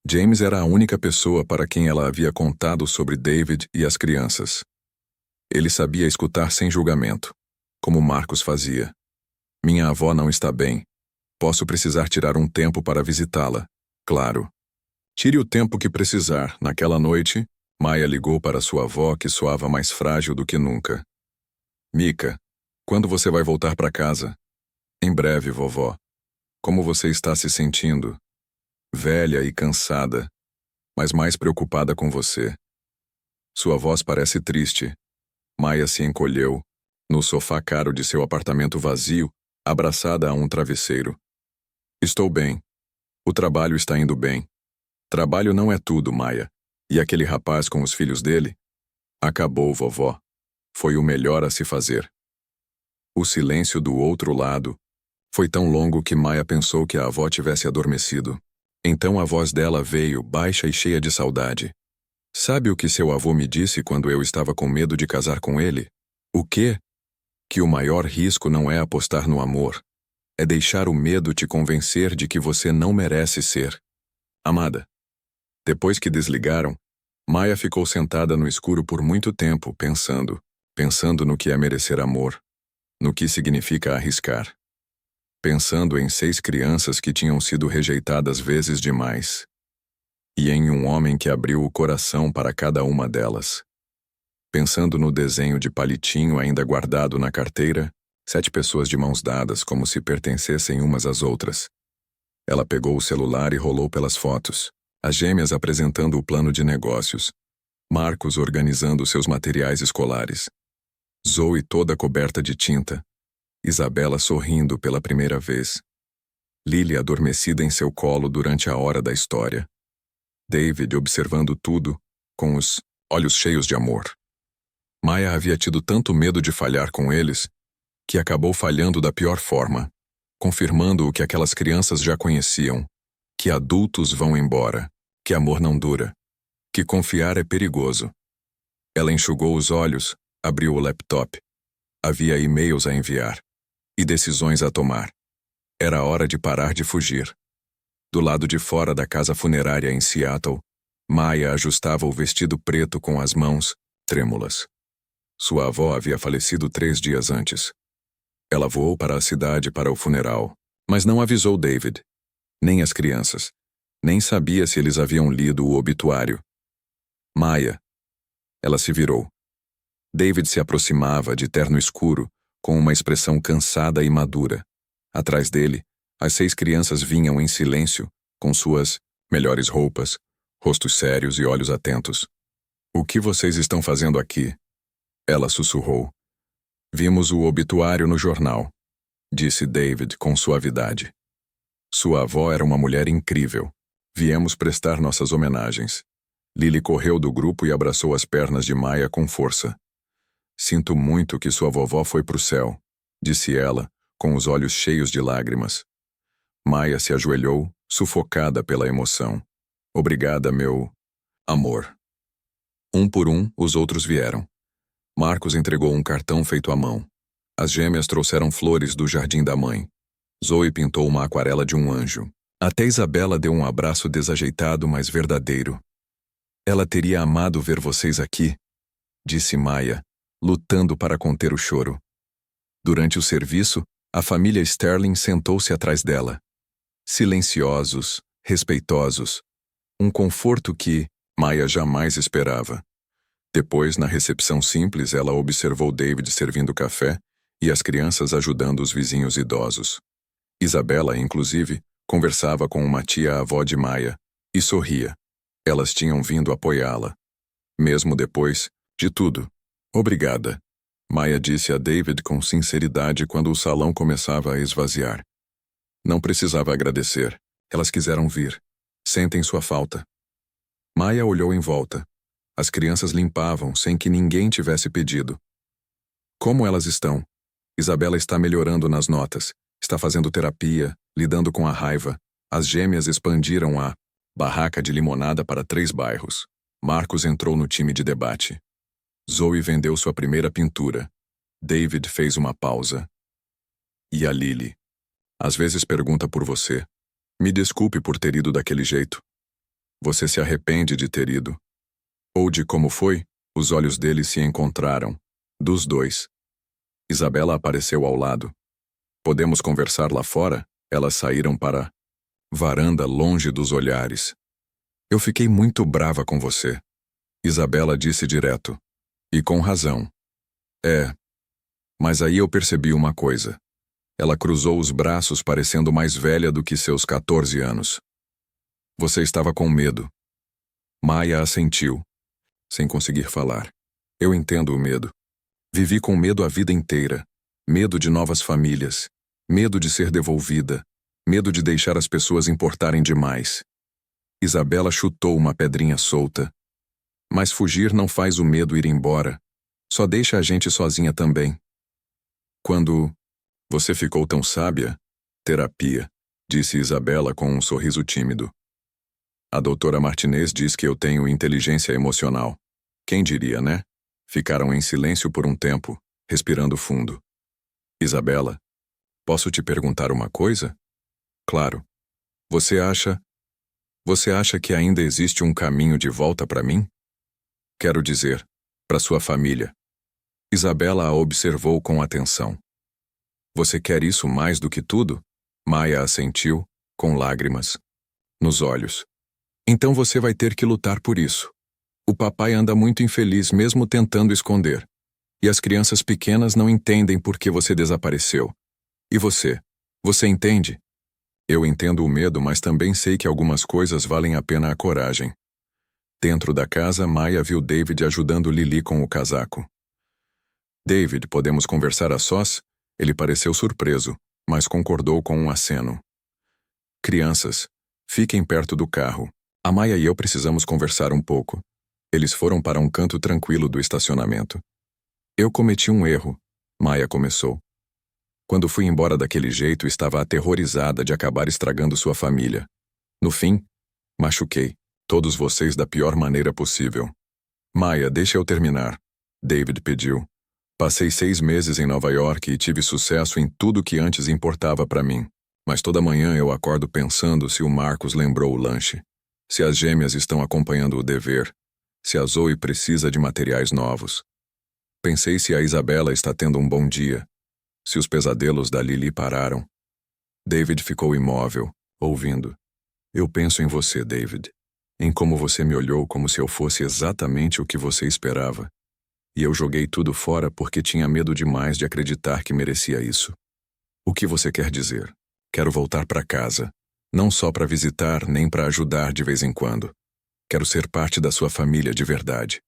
James era a única pessoa para quem ela havia contado sobre David e as crianças. Ele sabia escutar sem julgamento, como Marcos fazia. Minha avó não está bem. Posso precisar tirar um tempo para visitá-la. Claro. Tire o tempo que precisar. Naquela noite, Maya ligou para sua avó, que soava mais frágil do que nunca. Mika, quando você vai voltar para casa? Em breve, vovó. Como você está se sentindo? Velha e cansada, mas mais preocupada com você. Sua voz parece triste. Maia se encolheu, no sofá caro de seu apartamento vazio, abraçada a um travesseiro. Estou bem. O trabalho está indo bem. Trabalho não é tudo, Maia. E aquele rapaz com os filhos dele? Acabou, vovó. Foi o melhor a se fazer. O silêncio do outro lado foi tão longo que Maia pensou que a avó tivesse adormecido. Então a voz dela veio, baixa e cheia de saudade. Sabe o que seu avô me disse quando eu estava com medo de casar com ele? O quê? Que o maior risco não é apostar no amor. É deixar o medo te convencer de que você não merece ser amada. Depois que desligaram, Maia ficou sentada no escuro por muito tempo, pensando no que é merecer amor, no que significa arriscar. Pensando em 6 crianças que tinham sido rejeitadas vezes demais. E em um homem que abriu o coração para cada uma delas. Pensando no desenho de palitinho ainda guardado na carteira, 7 pessoas de mãos dadas como se pertencessem umas às outras. Ela pegou o celular e rolou pelas fotos, as gêmeas apresentando o plano de negócios, Marcos organizando seus materiais escolares, Zoe toda coberta de tinta, Isabela sorrindo pela primeira vez, Lily adormecida em seu colo durante a hora da história, David observando tudo, com os olhos cheios de amor. Maia havia tido tanto medo de falhar com eles, que acabou falhando da pior forma, confirmando o que aquelas crianças já conheciam, que adultos vão embora, que amor não dura, que confiar é perigoso. Ela enxugou os olhos, abriu o laptop. Havia e-mails a enviar e decisões a tomar. Era hora de parar de fugir. Do lado de fora da casa funerária em Seattle, Maia ajustava o vestido preto com as mãos trêmulas. Sua avó havia falecido 3 dias antes. Ela voou para a cidade para o funeral, mas não avisou David, nem as crianças, nem sabia se eles haviam lido o obituário. Maia. Ela se virou. David se aproximava de terno escuro, com uma expressão cansada e madura. Atrás dele, as 6 crianças vinham em silêncio, com suas melhores roupas, rostos sérios e olhos atentos. O que vocês estão fazendo aqui? Ela sussurrou. Vimos o obituário no jornal, disse David com suavidade. Sua avó era uma mulher incrível. Viemos prestar nossas homenagens. Lily correu do grupo e abraçou as pernas de Maia com força. Sinto muito que sua vovó foi pro céu, disse ela, com os olhos cheios de lágrimas. Maia se ajoelhou, sufocada pela emoção. Obrigada, meu amor. Um por um, os outros vieram. Marcos entregou um cartão feito à mão. As gêmeas trouxeram flores do jardim da mãe. Zoe pintou uma aquarela de um anjo. Até Isabela deu um abraço desajeitado, mas verdadeiro. Ela teria amado ver vocês aqui, disse Maia, lutando para conter o choro. Durante o serviço, a família Sterling sentou-se atrás dela. Silenciosos, respeitosos. Um conforto que Maia jamais esperava. Depois, na recepção simples, ela observou David servindo café e as crianças ajudando os vizinhos idosos. Isabela, inclusive, conversava com uma tia-avó de Maia e sorria. Elas tinham vindo apoiá-la. Mesmo depois de tudo. Obrigada, Maia disse a David com sinceridade quando o salão começava a esvaziar. Não precisava agradecer. Elas quiseram vir. Sentem sua falta. Maia olhou em volta. As crianças limpavam sem que ninguém tivesse pedido. Como elas estão? Isabela está melhorando nas notas. Está fazendo terapia, lidando com a raiva. As gêmeas expandiram a barraca de limonada para 3 bairros. Marcos entrou no time de debate. Zoe vendeu sua primeira pintura. David fez uma pausa. E a Lily? Às vezes pergunta por você. Me desculpe por ter ido daquele jeito. Você se arrepende de ter ido. Ou de como foi? Os olhos dele se encontraram. Dos dois. Isabela apareceu ao lado. Podemos conversar lá fora? Elas saíram para a varanda longe dos olhares. Eu fiquei muito brava com você. Isabela disse direto. E com razão. Mas aí eu percebi uma coisa. Ela cruzou os braços parecendo mais velha do que seus 14 anos. Você estava com medo. Maia assentiu, sem conseguir falar. Eu entendo o medo. Vivi com medo a vida inteira. Medo de novas famílias. Medo de ser devolvida. Medo de deixar as pessoas importarem demais. Isabela chutou uma pedrinha solta. Mas fugir não faz o medo ir embora. Só deixa a gente sozinha também. Quando você ficou tão sábia? Terapia, disse Isabela com um sorriso tímido. A doutora Martinez diz que eu tenho inteligência emocional. Quem diria, né? Ficaram em silêncio por um tempo, respirando fundo. Isabela, posso te perguntar uma coisa? Claro. Você acha que ainda existe um caminho de volta para mim? Quero dizer, para sua família. Isabela a observou com atenção. Você quer isso mais do que tudo? Maia assentiu, com lágrimas nos olhos. Então você vai ter que lutar por isso. O papai anda muito infeliz mesmo tentando esconder. E as crianças pequenas não entendem por que você desapareceu. E você? Você entende? Eu entendo o medo, mas também sei que algumas coisas valem a pena a coragem. Dentro da casa, Maia viu David ajudando Lili com o casaco. David, podemos conversar a sós? Ele pareceu surpreso, mas concordou com um aceno. Crianças, fiquem perto do carro. A Maia e eu precisamos conversar um pouco. Eles foram para um canto tranquilo do estacionamento. Eu cometi um erro, Maia começou. Quando fui embora daquele jeito, estava aterrorizada de acabar estragando sua família. No fim, machuquei todos vocês da pior maneira possível. Maia, deixa eu terminar. David pediu. Passei 6 meses em Nova York e tive sucesso em tudo que antes importava para mim. Mas toda manhã eu acordo pensando se o Marcos lembrou o lanche, se as gêmeas estão acompanhando o dever, se a Zoe precisa de materiais novos. Pensei se a Isabela está tendo um bom dia, se os pesadelos da Lili pararam. David ficou imóvel, ouvindo. Eu penso em você, David. Em como você me olhou como se eu fosse exatamente o que você esperava. E eu joguei tudo fora porque tinha medo demais de acreditar que merecia isso. O que você quer dizer? Quero voltar para casa. Não só para visitar, nem para ajudar de vez em quando. Quero ser parte da sua família de verdade.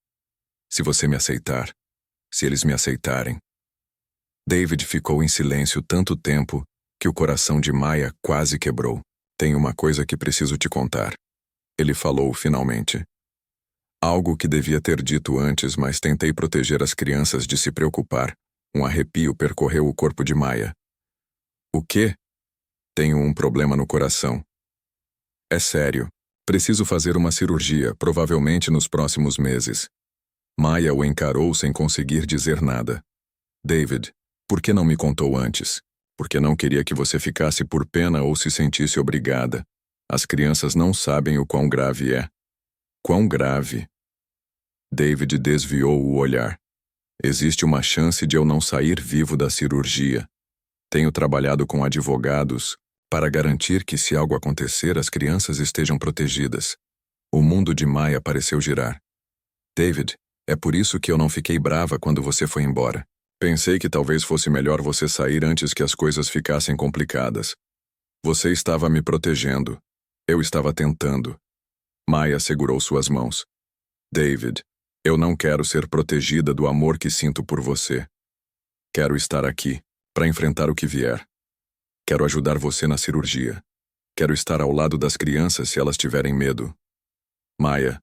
Se você me aceitar, se eles me aceitarem. David ficou em silêncio tanto tempo que o coração de Maia quase quebrou. Tenho uma coisa que preciso te contar. Ele falou finalmente. Algo que devia ter dito antes, mas tentei proteger as crianças de se preocupar. Um arrepio percorreu o corpo de Maia. O quê? Tenho um problema no coração. É sério. Preciso fazer uma cirurgia, provavelmente nos próximos meses. Maia o encarou sem conseguir dizer nada. David, por que não me contou antes? Porque não queria que você ficasse por pena ou se sentisse obrigada. As crianças não sabem o quão grave é. Quão grave? David desviou o olhar. Existe uma chance de eu não sair vivo da cirurgia. Tenho trabalhado com advogados para garantir que, se algo acontecer, as crianças estejam protegidas. O mundo de Maia pareceu girar. David, é por isso que eu não fiquei brava quando você foi embora. Pensei que talvez fosse melhor você sair antes que as coisas ficassem complicadas. Você estava me protegendo. Eu estava tentando. Maia segurou suas mãos. David, eu não quero ser protegida do amor que sinto por você. Quero estar aqui, para enfrentar o que vier. Quero ajudar você na cirurgia. Quero estar ao lado das crianças se elas tiverem medo. Maia,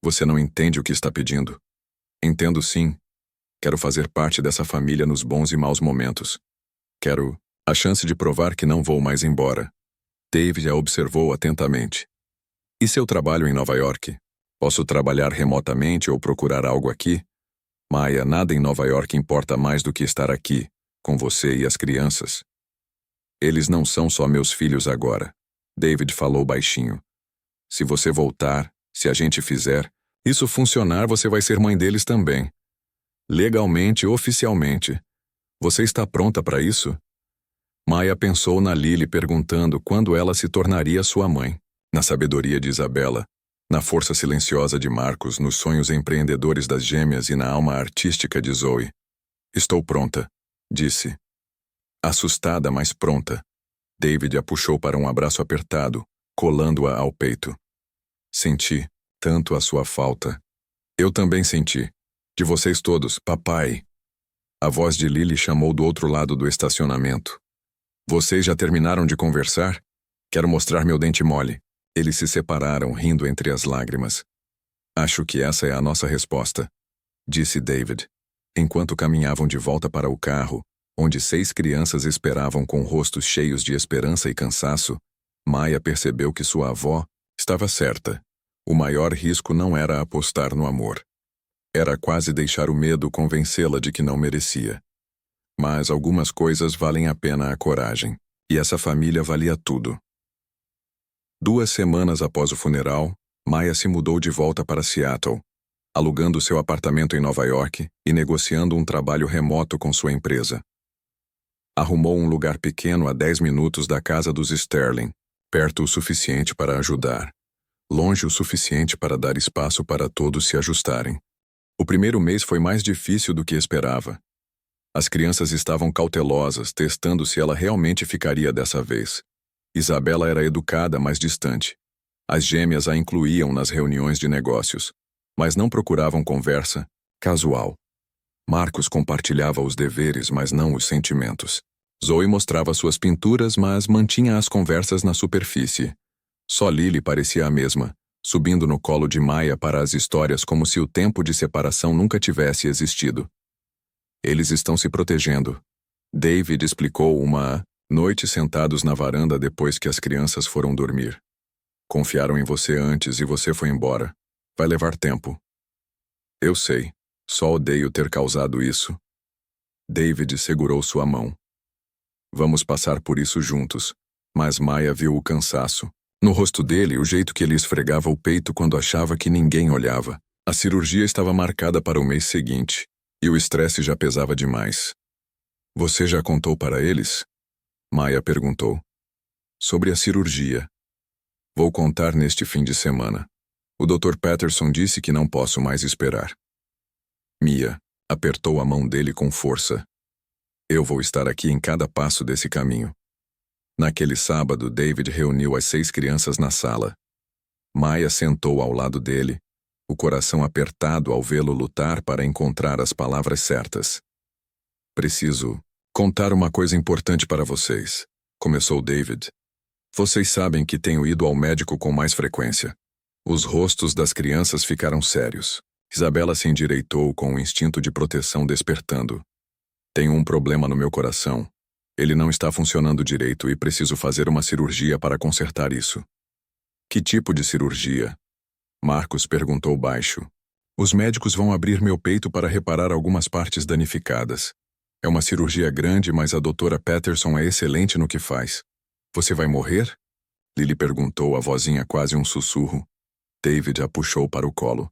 você não entende o que está pedindo. Entendo sim. Quero fazer parte dessa família nos bons e maus momentos. Quero a chance de provar que não vou mais embora. David a observou atentamente. E seu trabalho em Nova York? Posso trabalhar remotamente ou procurar algo aqui? Maia, nada em Nova York importa mais do que estar aqui, com você e as crianças. Eles não são só meus filhos agora. David falou baixinho. Se você voltar, se a gente fizer, isso funcionar, você vai ser mãe deles também. Legalmente, oficialmente. Você está pronta para isso? Maia pensou na Lili perguntando quando ela se tornaria sua mãe. Na sabedoria de Isabela, na força silenciosa de Marcos, nos sonhos empreendedores das gêmeas e na alma artística de Zoe. Estou pronta. disse. Assustada, mas pronta, David a puxou para um abraço apertado, colando-a ao peito. Senti tanto a sua falta. Eu também senti. De vocês todos, papai. A voz de Lily chamou do outro lado do estacionamento. Vocês já terminaram de conversar? Quero mostrar meu dente mole. Eles se separaram, rindo entre as lágrimas. Acho que essa é a nossa resposta, disse David, enquanto caminhavam de volta para o carro, onde 6 crianças esperavam com rostos cheios de esperança e cansaço. Maya percebeu que sua avó estava certa. O maior risco não era apostar no amor. Era quase deixar o medo convencê-la de que não merecia. Mas algumas coisas valem a pena a coragem, e essa família valia tudo. 2 semanas após o funeral, Maya se mudou de volta para Seattle, alugando seu apartamento em Nova York e negociando um trabalho remoto com sua empresa. Arrumou um lugar pequeno a 10 minutos da casa dos Sterling, perto o suficiente para ajudar, longe o suficiente para dar espaço para todos se ajustarem. O primeiro mês foi mais difícil do que esperava. As crianças estavam cautelosas, testando se ela realmente ficaria dessa vez. Isabela era educada, mas distante. As gêmeas a incluíam nas reuniões de negócios, mas não procuravam conversa casual. Marcos compartilhava os deveres, mas não os sentimentos. Zoe mostrava suas pinturas, mas mantinha as conversas na superfície. Só Lily parecia a mesma, subindo no colo de Maya para as histórias como se o tempo de separação nunca tivesse existido. Eles estão se protegendo. David explicou uma noite sentados na varanda depois que as crianças foram dormir. Confiaram em você antes e você foi embora. Vai levar tempo. Eu sei. Só odeio ter causado isso. David segurou sua mão. Vamos passar por isso juntos. Mas Maya viu o cansaço. No rosto dele, o jeito que ele esfregava o peito quando achava que ninguém olhava. A cirurgia estava marcada para o mês seguinte, e o estresse já pesava demais. Você já contou para eles? Maya perguntou. Sobre a cirurgia. Vou contar neste fim de semana. O Dr. Patterson disse que não posso mais esperar. Mia apertou a mão dele com força. Eu vou estar aqui em cada passo desse caminho. Naquele sábado, David reuniu as 6 crianças na sala. Maya sentou ao lado dele, o coração apertado ao vê-lo lutar para encontrar as palavras certas. Preciso contar uma coisa importante para vocês, começou David. Vocês sabem que tenho ido ao médico com mais frequência. Os rostos das crianças ficaram sérios. Isabela se endireitou com o instinto de proteção despertando. Tenho um problema no meu coração. Ele não está funcionando direito e preciso fazer uma cirurgia para consertar isso. Que tipo de cirurgia? Marcos perguntou baixo. Os médicos vão abrir meu peito para reparar algumas partes danificadas. É uma cirurgia grande, mas a doutora Patterson é excelente no que faz. Você vai morrer? Lily perguntou, a vozinha quase um sussurro. David a puxou para o colo.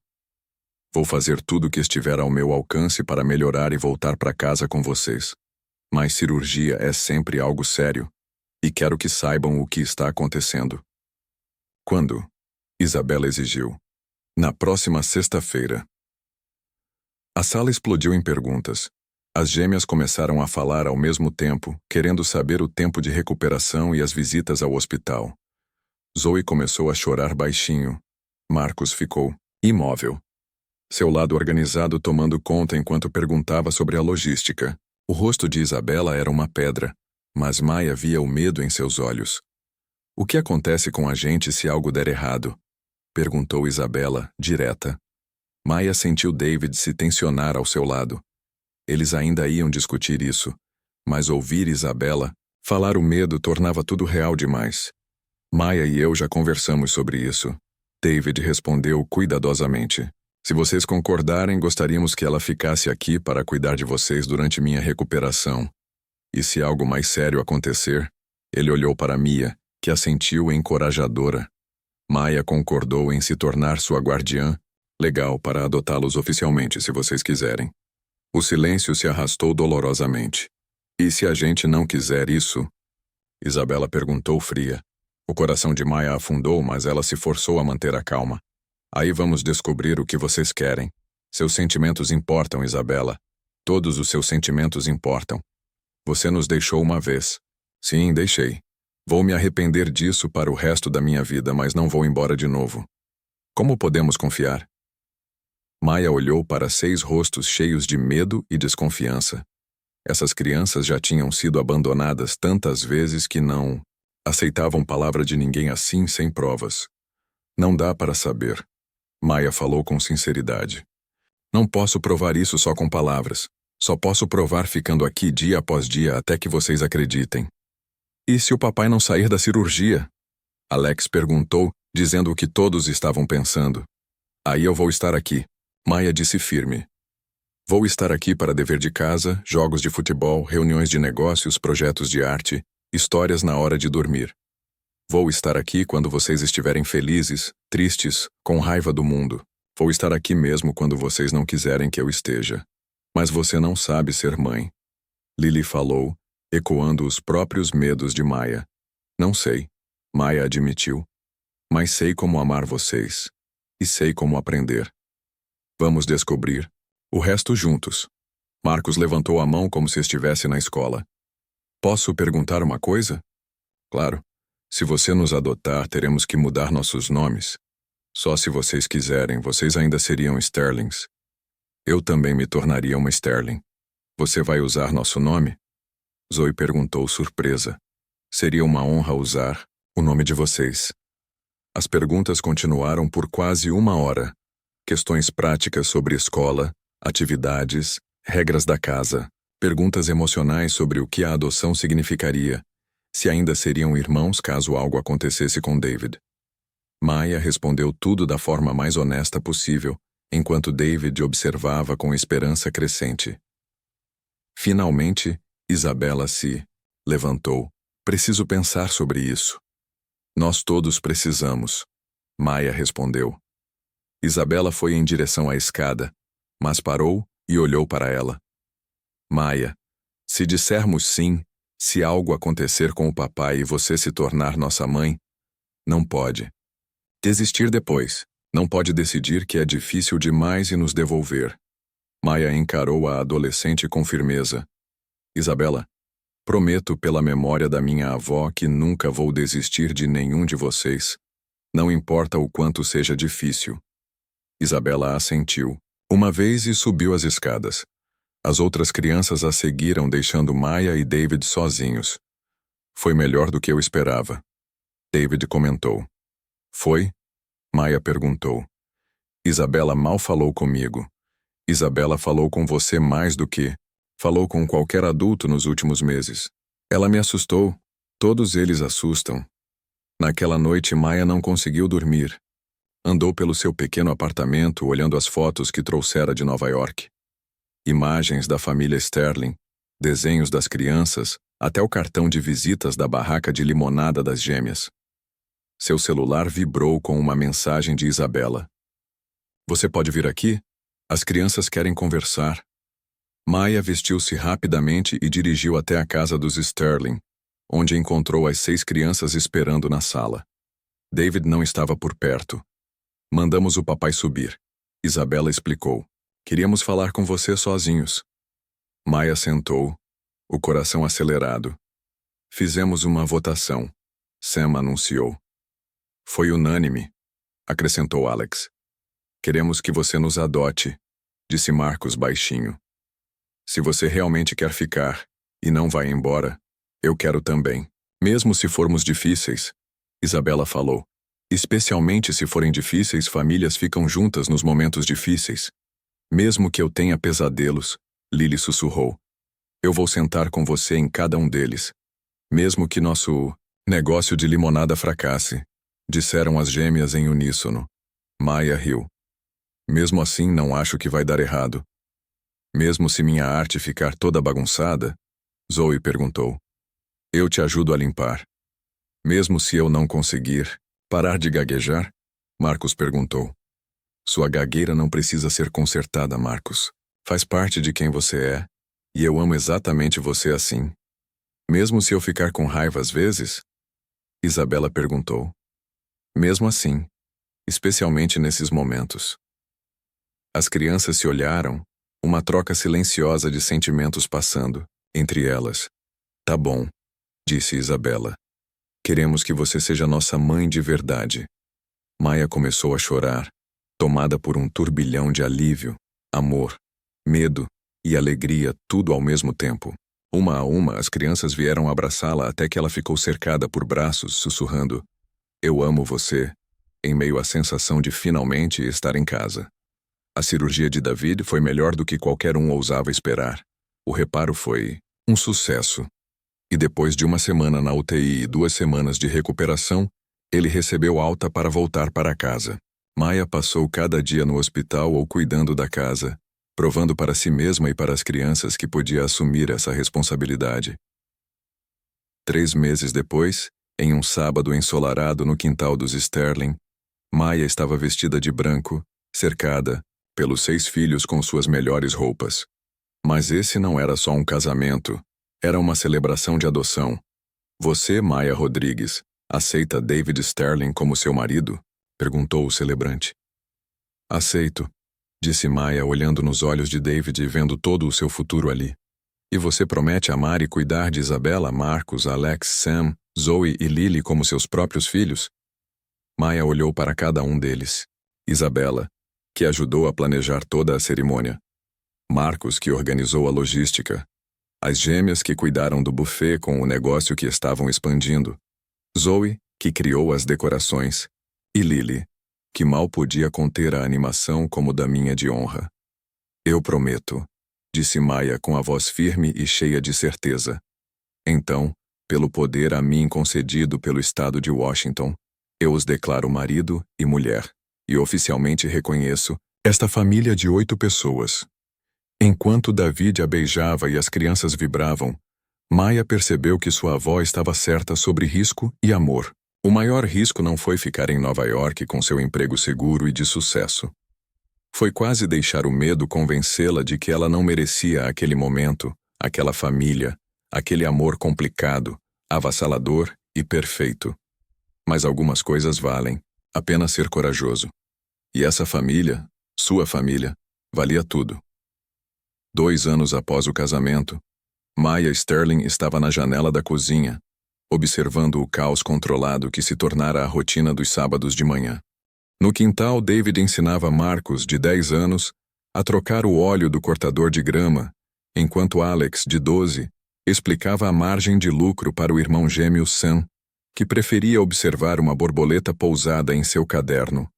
Vou fazer tudo o que estiver ao meu alcance para melhorar e voltar para casa com vocês. Mas cirurgia é sempre algo sério. E quero que saibam o que está acontecendo. Quando? Isabela exigiu. Na próxima sexta-feira. A sala explodiu em perguntas. As gêmeas começaram a falar ao mesmo tempo, querendo saber o tempo de recuperação e as visitas ao hospital. Zoe começou a chorar baixinho. Marcos ficou imóvel. Seu lado organizado tomando conta enquanto perguntava sobre a logística. O rosto de Isabela era uma pedra, mas Maya via o medo em seus olhos. O que acontece com a gente se algo der errado? Perguntou Isabela, direta. Maya sentiu David se tensionar ao seu lado. Eles ainda iam discutir isso, mas ouvir Isabela falar o medo tornava tudo real demais. Maya e eu já conversamos sobre isso. David respondeu cuidadosamente. Se vocês concordarem, gostaríamos que ela ficasse aqui para cuidar de vocês durante minha recuperação. E se algo mais sério acontecer? Ele olhou para Mia, que a sentiu encorajadora. Maya concordou em se tornar sua guardiã. Legal, para adotá-los oficialmente, se vocês quiserem. O silêncio se arrastou dolorosamente. E se a gente não quiser isso? Isabela perguntou fria. O coração de Maya afundou, mas ela se forçou a manter a calma. Aí vamos descobrir o que vocês querem. Seus sentimentos importam, Isabela. Todos os seus sentimentos importam. Você nos deixou uma vez. Sim, deixei. Vou me arrepender disso para o resto da minha vida, mas não vou embora de novo. Como podemos confiar? Maia olhou para 6 rostos cheios de medo e desconfiança. Essas crianças já tinham sido abandonadas tantas vezes que não aceitavam palavra de ninguém assim sem provas. Não dá para saber. Maia falou com sinceridade. Não posso provar isso só com palavras. Só posso provar ficando aqui dia após dia até que vocês acreditem. E se o papai não sair da cirurgia? Alex perguntou, dizendo o que todos estavam pensando. Aí eu vou estar aqui. Maia disse firme. Vou estar aqui para dever de casa, jogos de futebol, reuniões de negócios, projetos de arte, histórias na hora de dormir. Vou estar aqui quando vocês estiverem felizes, tristes, com raiva do mundo. Vou estar aqui mesmo quando vocês não quiserem que eu esteja. Mas você não sabe ser mãe. Lily falou, ecoando os próprios medos de Maia. Não sei, Maia admitiu. Mas sei como amar vocês. E sei como aprender. Vamos descobrir. O resto juntos. Marcos levantou a mão como se estivesse na escola. Posso perguntar uma coisa? Claro. Se você nos adotar, teremos que mudar nossos nomes. Só se vocês quiserem, vocês ainda seriam Sterlings. Eu também me tornaria uma Sterling. Você vai usar nosso nome? Zoe perguntou surpresa. Seria uma honra usar o nome de vocês. As perguntas continuaram por quase 1 hora. Questões práticas sobre escola, atividades, regras da casa, perguntas emocionais sobre o que a adoção significaria, se ainda seriam irmãos caso algo acontecesse com David. Maia respondeu tudo da forma mais honesta possível, enquanto David observava com esperança crescente. Finalmente, Isabela se levantou. Preciso pensar sobre isso. Nós todos precisamos, Maia respondeu. Isabela foi em direção à escada, mas parou e olhou para ela. Maia, se dissermos sim, se algo acontecer com o papai e você se tornar nossa mãe, não pode desistir depois. Não pode decidir que é difícil demais e nos devolver. Maia encarou a adolescente com firmeza. Isabela, prometo pela memória da minha avó que nunca vou desistir de nenhum de vocês. Não importa o quanto seja difícil. Isabela assentiu. Uma vez e subiu as escadas. As outras crianças a seguiram, deixando Maia e David sozinhos. Foi melhor do que eu esperava. David comentou. Foi? Maia perguntou. Isabela mal falou comigo. Isabela falou com você mais do que falou com qualquer adulto nos últimos meses. Ela me assustou. Todos eles assustam. Naquela noite, Maia não conseguiu dormir. Andou pelo seu pequeno apartamento, olhando as fotos que trouxera de Nova York. Imagens da família Sterling, desenhos das crianças, até o cartão de visitas da barraca de limonada das gêmeas. Seu celular vibrou com uma mensagem de Isabela. Você pode vir aqui? As crianças querem conversar. Maia vestiu-se rapidamente e dirigiu até a casa dos Sterling, onde encontrou as 6 crianças esperando na sala. David não estava por perto. Mandamos o papai subir. Isabela explicou. Queríamos falar com você sozinhos. Maia sentou, o coração acelerado. Fizemos uma votação. Sam anunciou. Foi unânime, acrescentou Alex. Queremos que você nos adote, disse Marcos baixinho. Se você realmente quer ficar e não vai embora, eu quero também. Mesmo se formos difíceis, Isabela falou. Especialmente se forem difíceis, famílias ficam juntas nos momentos difíceis. Mesmo que eu tenha pesadelos, Lily sussurrou. Eu vou sentar com você em cada um deles. Mesmo que nosso negócio de limonada fracasse, disseram as gêmeas em uníssono. Maia riu. Mesmo assim, não acho que vai dar errado. Mesmo se minha arte ficar toda bagunçada? Zoe perguntou. Eu te ajudo a limpar. Mesmo se eu não conseguir parar de gaguejar? Marcos perguntou. Sua gagueira não precisa ser consertada, Marcos. Faz parte de quem você é, e eu amo exatamente você assim. Mesmo se eu ficar com raiva às vezes? Isabela perguntou. Mesmo assim, especialmente nesses momentos. As crianças se olharam, uma troca silenciosa de sentimentos passando. Entre elas. Tá bom, disse Isabela. Queremos que você seja nossa mãe de verdade. Maia começou a chorar, tomada por um turbilhão de alívio, amor, medo e alegria, tudo ao mesmo tempo. Uma a uma, as crianças vieram abraçá-la até que ela ficou cercada por braços, sussurrando: "Eu amo você", em meio à sensação de finalmente estar em casa. A cirurgia de David foi melhor do que qualquer um ousava esperar. O reparo foi um sucesso. E depois de uma semana na UTI e 2 semanas de recuperação, ele recebeu alta para voltar para casa. Maia passou cada dia no hospital ou cuidando da casa, provando para si mesma e para as crianças que podia assumir essa responsabilidade. 3 meses depois, em um sábado ensolarado no quintal dos Sterling, Maia estava vestida de branco, cercada pelos 6 filhos com suas melhores roupas. Mas esse não era só um casamento, era uma celebração de adoção. Você, Maia Rodrigues, aceita David Sterling como seu marido? Perguntou o celebrante. Aceito, disse Maia, olhando nos olhos de David e vendo todo o seu futuro ali. E você promete amar e cuidar de Isabela, Marcos, Alex, Sam, Zoe e Lily como seus próprios filhos? Maia olhou para cada um deles. Isabela, que ajudou a planejar toda a cerimônia. Marcos, que organizou a logística. As gêmeas que cuidaram do buffet com o negócio que estavam expandindo. Zoe, que criou as decorações. E Lily, que mal podia conter a animação como daminha de honra. Eu prometo, disse Maia com a voz firme e cheia de certeza. Então, pelo poder a mim concedido pelo estado de Washington, eu os declaro marido e mulher, e oficialmente reconheço esta família de 8 pessoas. Enquanto David a beijava e as crianças vibravam, Maia percebeu que sua avó estava certa sobre risco e amor. O maior risco não foi ficar em Nova York com seu emprego seguro e de sucesso. Foi quase deixar o medo convencê-la de que ela não merecia aquele momento, aquela família, aquele amor complicado, avassalador e perfeito. Mas algumas coisas valem, apenas ser corajoso. E essa família, sua família, valia tudo. 2 anos após o casamento, Maia Sterling estava na janela da cozinha, observando o caos controlado que se tornara a rotina dos sábados de manhã. No quintal, David ensinava Marcos, de 10 anos, a trocar o óleo do cortador de grama, enquanto Alex, de 12, explicava a margem de lucro para o irmão gêmeo Sam, que preferia observar uma borboleta pousada em seu caderno.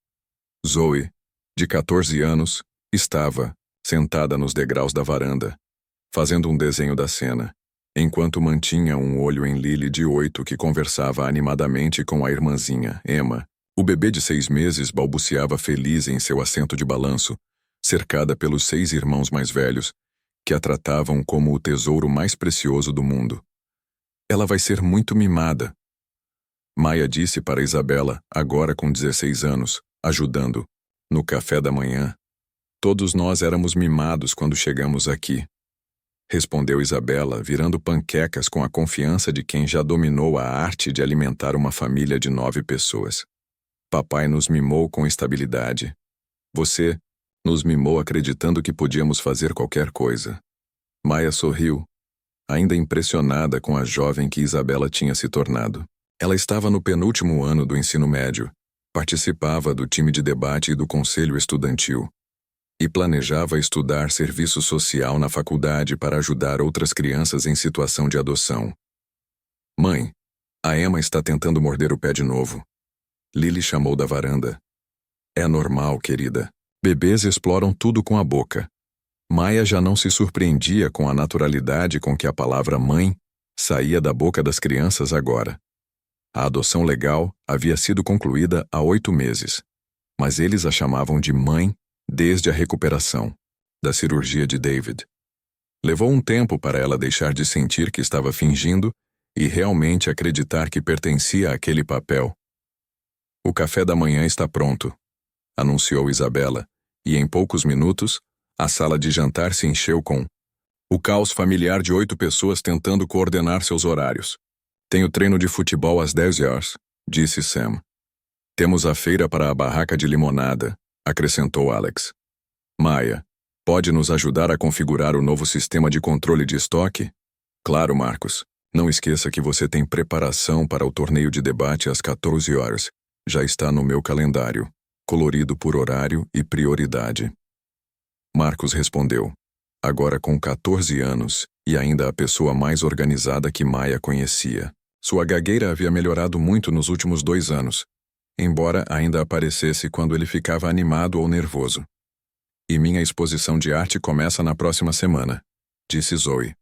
Zoe, de 14 anos, estava sentada nos degraus da varanda, fazendo um desenho da cena, enquanto mantinha um olho em Lily, de 8, que conversava animadamente com a irmãzinha, Emma. O bebê de 6 meses balbuciava feliz em seu assento de balanço, cercada pelos 6 irmãos mais velhos, que a tratavam como o tesouro mais precioso do mundo. Ela vai ser muito mimada, Maia disse para Isabela, agora com 16 anos, ajudando, no café da manhã. Todos nós éramos mimados quando chegamos aqui. Respondeu Isabela, virando panquecas com a confiança de quem já dominou a arte de alimentar uma família de 9 pessoas. Papai nos mimou com estabilidade. Você nos mimou acreditando que podíamos fazer qualquer coisa. Maia sorriu, ainda impressionada com a jovem que Isabela tinha se tornado. Ela estava no penúltimo ano do ensino médio, participava do time de debate e do conselho estudantil, e planejava estudar serviço social na faculdade para ajudar outras crianças em situação de adoção. Mãe, a Emma está tentando morder o pé de novo. Lily chamou da varanda. É normal, querida. Bebês exploram tudo com a boca. Maia já não se surpreendia com a naturalidade com que a palavra mãe saía da boca das crianças agora. A adoção legal havia sido concluída há 8 meses, mas eles a chamavam de mãe desde a recuperação da cirurgia de David. Levou um tempo para ela deixar de sentir que estava fingindo e realmente acreditar que pertencia àquele papel. O café da manhã está pronto, anunciou Isabela, e em poucos minutos, a sala de jantar se encheu com o caos familiar de 8 pessoas tentando coordenar seus horários. Tenho treino de futebol às 10 horas, disse Sam. Temos a feira para a barraca de limonada, acrescentou Alex. Maia, pode nos ajudar a configurar o novo sistema de controle de estoque? Claro, Marcos. Não esqueça que você tem preparação para o torneio de debate às 14 horas. Já está no meu calendário, colorido por horário e prioridade. Marcos respondeu, agora com 14 anos e ainda a pessoa mais organizada que Maia conhecia. Sua gagueira havia melhorado muito nos últimos 2 anos, embora ainda aparecesse quando ele ficava animado ou nervoso. E minha exposição de arte começa na próxima semana, disse Zoe.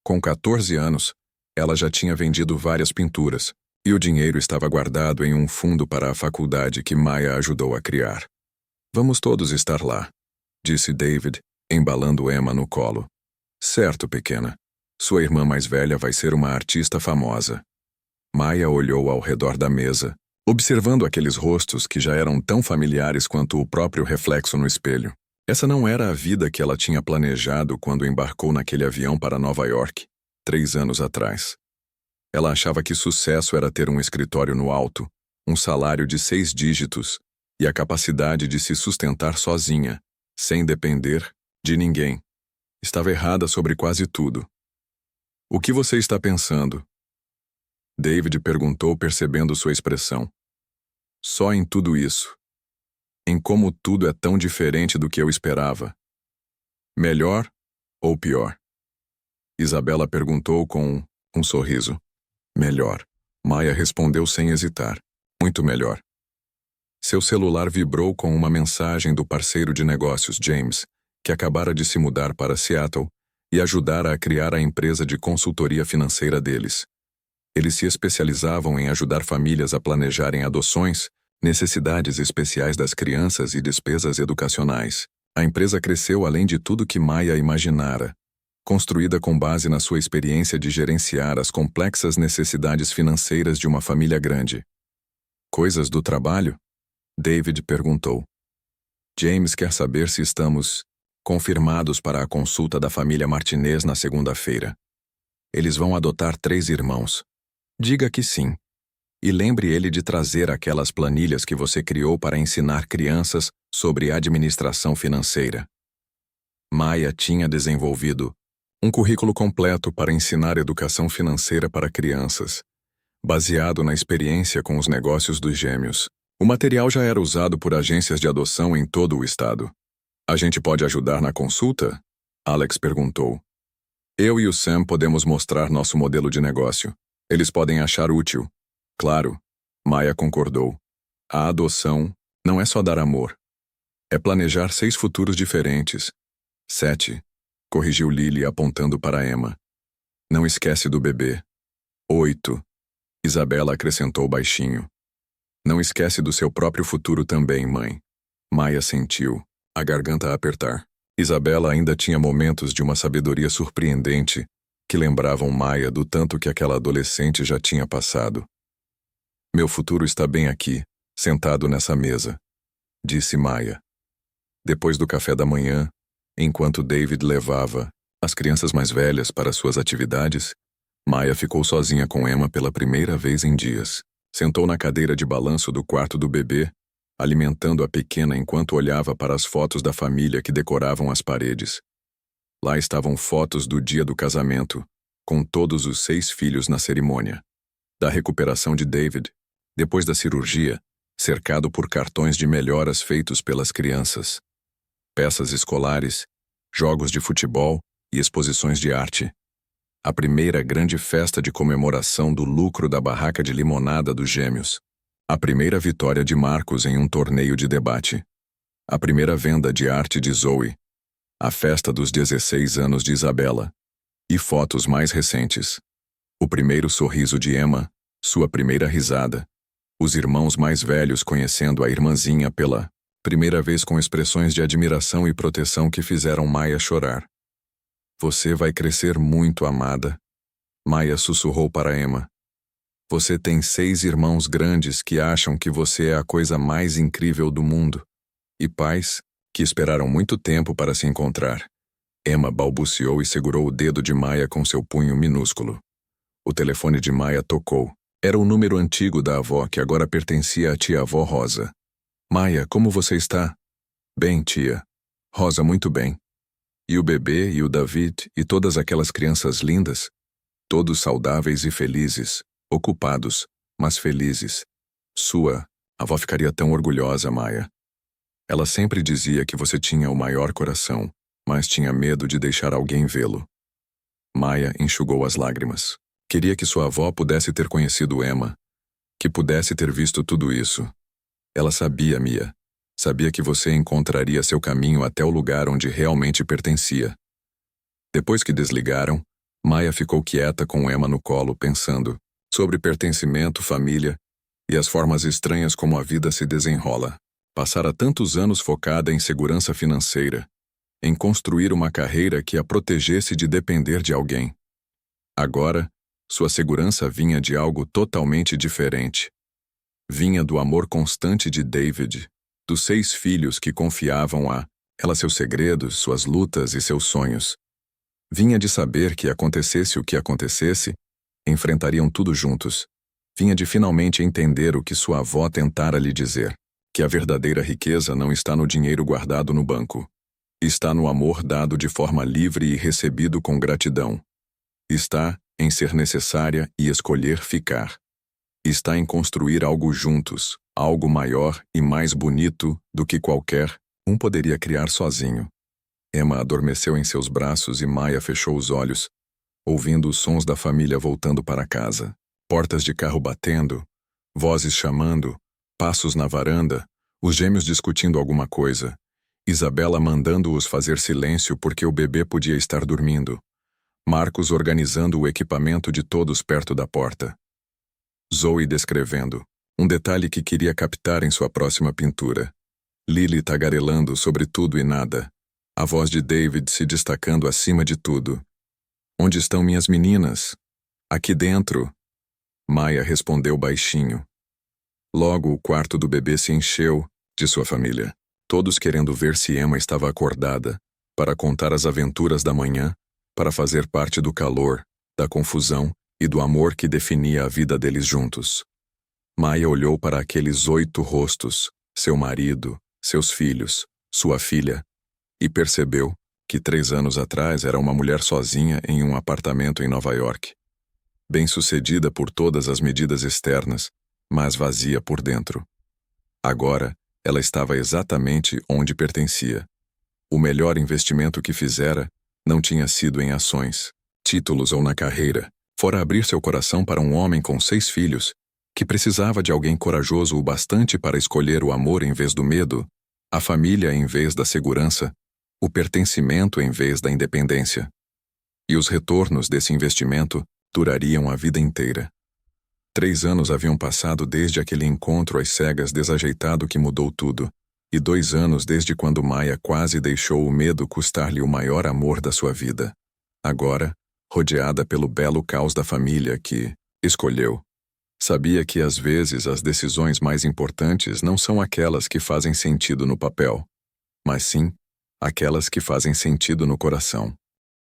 Com 14 anos, ela já tinha vendido várias pinturas, e o dinheiro estava guardado em um fundo para a faculdade que Maia ajudou a criar. Vamos todos estar lá, disse David, embalando Emma no colo. Certo, pequena. Sua irmã mais velha vai ser uma artista famosa. Maia olhou ao redor da mesa, observando aqueles rostos que já eram tão familiares quanto o próprio reflexo no espelho. Essa não era a vida que ela tinha planejado quando embarcou naquele avião para Nova York, 3 anos atrás. Ela achava que sucesso era ter um escritório no alto, um salário de 6 dígitos e a capacidade de se sustentar sozinha, sem depender de ninguém. Estava errada sobre quase tudo. O que você está pensando? David perguntou, percebendo sua expressão. Só em tudo isso. Em como tudo é tão diferente do que eu esperava. Melhor ou pior? Isabela perguntou com um sorriso. Melhor. Maia respondeu sem hesitar. Muito melhor. Seu celular vibrou com uma mensagem do parceiro de negócios, James, que acabara de se mudar para Seattle e ajudara a criar a empresa de consultoria financeira deles. Eles se especializavam em ajudar famílias a planejarem adoções, necessidades especiais das crianças e despesas educacionais. A empresa cresceu além de tudo que Maia imaginara, construída com base na sua experiência de gerenciar as complexas necessidades financeiras de uma família grande. Coisas do trabalho? David perguntou. James quer saber se estamos confirmados para a consulta da família Martinez na segunda-feira. Eles vão adotar 3 irmãos. Diga que sim. E lembre ele de trazer aquelas planilhas que você criou para ensinar crianças sobre administração financeira. Maia tinha desenvolvido um currículo completo para ensinar educação financeira para crianças, baseado na experiência com os negócios dos gêmeos. O material já era usado por agências de adoção em todo o estado. A gente pode ajudar na consulta? Alex perguntou. Eu e o Sam podemos mostrar nosso modelo de negócio. Eles podem achar útil. Claro, Maia concordou. A adoção não é só dar amor. É planejar 6 futuros diferentes. 7, corrigiu Lily apontando para Emma. Não esquece do bebê. 8, Isabela acrescentou baixinho. Não esquece do seu próprio futuro também, mãe. Maia sentiu, a garganta a apertar. Isabela ainda tinha momentos de uma sabedoria surpreendente que lembravam Maia do tanto que aquela adolescente já tinha passado. Meu futuro está bem aqui, sentado nessa mesa, disse Maia. Depois do café da manhã, enquanto David levava as crianças mais velhas para suas atividades, Maia ficou sozinha com Emma pela primeira vez em dias. Sentou na cadeira de balanço do quarto do bebê, alimentando a pequena enquanto olhava para as fotos da família que decoravam as paredes. Lá estavam fotos do dia do casamento, com todos os 6 filhos na cerimônia. Da recuperação de David, depois da cirurgia, cercado por cartões de melhoras feitos pelas crianças. Peças escolares, jogos de futebol e exposições de arte. A primeira grande festa de comemoração do lucro da barraca de limonada dos gêmeos. A primeira vitória de Marcos em um torneio de debate. A primeira venda de arte de Zoe. A festa dos 16 anos de Isabela. E fotos mais recentes. O primeiro sorriso de Emma, sua primeira risada. Os irmãos mais velhos conhecendo a irmãzinha pela primeira vez com expressões de admiração e proteção que fizeram Maia chorar. Você vai crescer muito, amada. Maia sussurrou para Emma. Você tem 6 irmãos grandes que acham que você é a coisa mais incrível do mundo. E pais que esperaram muito tempo para se encontrar. Emma balbuciou e segurou o dedo de Maia com seu punho minúsculo. O telefone de Maia tocou. Era o número antigo da avó que agora pertencia à tia-avó Rosa. Maia, como você está? Bem, tia. Rosa, muito bem. E o bebê e o David e todas aquelas crianças lindas? Todos saudáveis e felizes, ocupados, mas felizes. Sua avó ficaria tão orgulhosa, Maya. Ela sempre dizia que você tinha o maior coração, mas tinha medo de deixar alguém vê-lo. Maya enxugou as lágrimas. Queria que sua avó pudesse ter conhecido Emma, que pudesse ter visto tudo isso. Ela sabia, Mia. Sabia que você encontraria seu caminho até o lugar onde realmente pertencia. Depois que desligaram, Maya ficou quieta com Emma no colo, pensando sobre pertencimento, família e as formas estranhas como a vida se desenrola. Passara tantos anos focada em segurança financeira, em construir uma carreira que a protegesse de depender de alguém. Agora, sua segurança vinha de algo totalmente diferente. Vinha do amor constante de David, dos 6 filhos que confiavam a ela seus segredos, suas lutas e seus sonhos. Vinha de saber que acontecesse o que acontecesse, enfrentariam tudo juntos. Vinha de finalmente entender o que sua avó tentara lhe dizer, que a verdadeira riqueza não está no dinheiro guardado no banco. Está no amor dado de forma livre e recebido com gratidão. Está em ser necessária e escolher ficar. Está em construir algo juntos, algo maior e mais bonito do que qualquer um poderia criar sozinho. Emma adormeceu em seus braços e Maya fechou os olhos, ouvindo os sons da família voltando para casa. Portas de carro batendo, vozes chamando, passos na varanda, os gêmeos discutindo alguma coisa. Isabela mandando-os fazer silêncio porque o bebê podia estar dormindo. Marcos organizando o equipamento de todos perto da porta. Zoe descrevendo um detalhe que queria captar em sua próxima pintura. Lily tagarelando sobre tudo e nada. A voz de David se destacando acima de tudo. Onde estão minhas meninas? Aqui dentro. Maya respondeu baixinho. Logo o quarto do bebê se encheu de sua família. Todos querendo ver se Emma estava acordada, para contar as aventuras da manhã, para fazer parte do calor, da confusão e do amor que definia a vida deles juntos. Maya olhou para aqueles 8 rostos, seu marido, seus filhos, sua filha, e percebeu que 3 anos atrás era uma mulher sozinha em um apartamento em Nova York. Bem-sucedida por todas as medidas externas, mas vazia por dentro. Agora, ela estava exatamente onde pertencia. O melhor investimento que fizera não tinha sido em ações, títulos ou na carreira, fora abrir seu coração para um homem com 6 filhos, que precisava de alguém corajoso o bastante para escolher o amor em vez do medo, a família em vez da segurança, o pertencimento em vez da independência. E os retornos desse investimento durariam a vida inteira. 3 anos haviam passado desde aquele encontro às cegas desajeitado que mudou tudo, e 2 anos desde quando Maya quase deixou o medo custar-lhe o maior amor da sua vida. Agora, rodeada pelo belo caos da família que escolheu. Sabia que às vezes as decisões mais importantes não são aquelas que fazem sentido no papel, mas sim aquelas que fazem sentido no coração.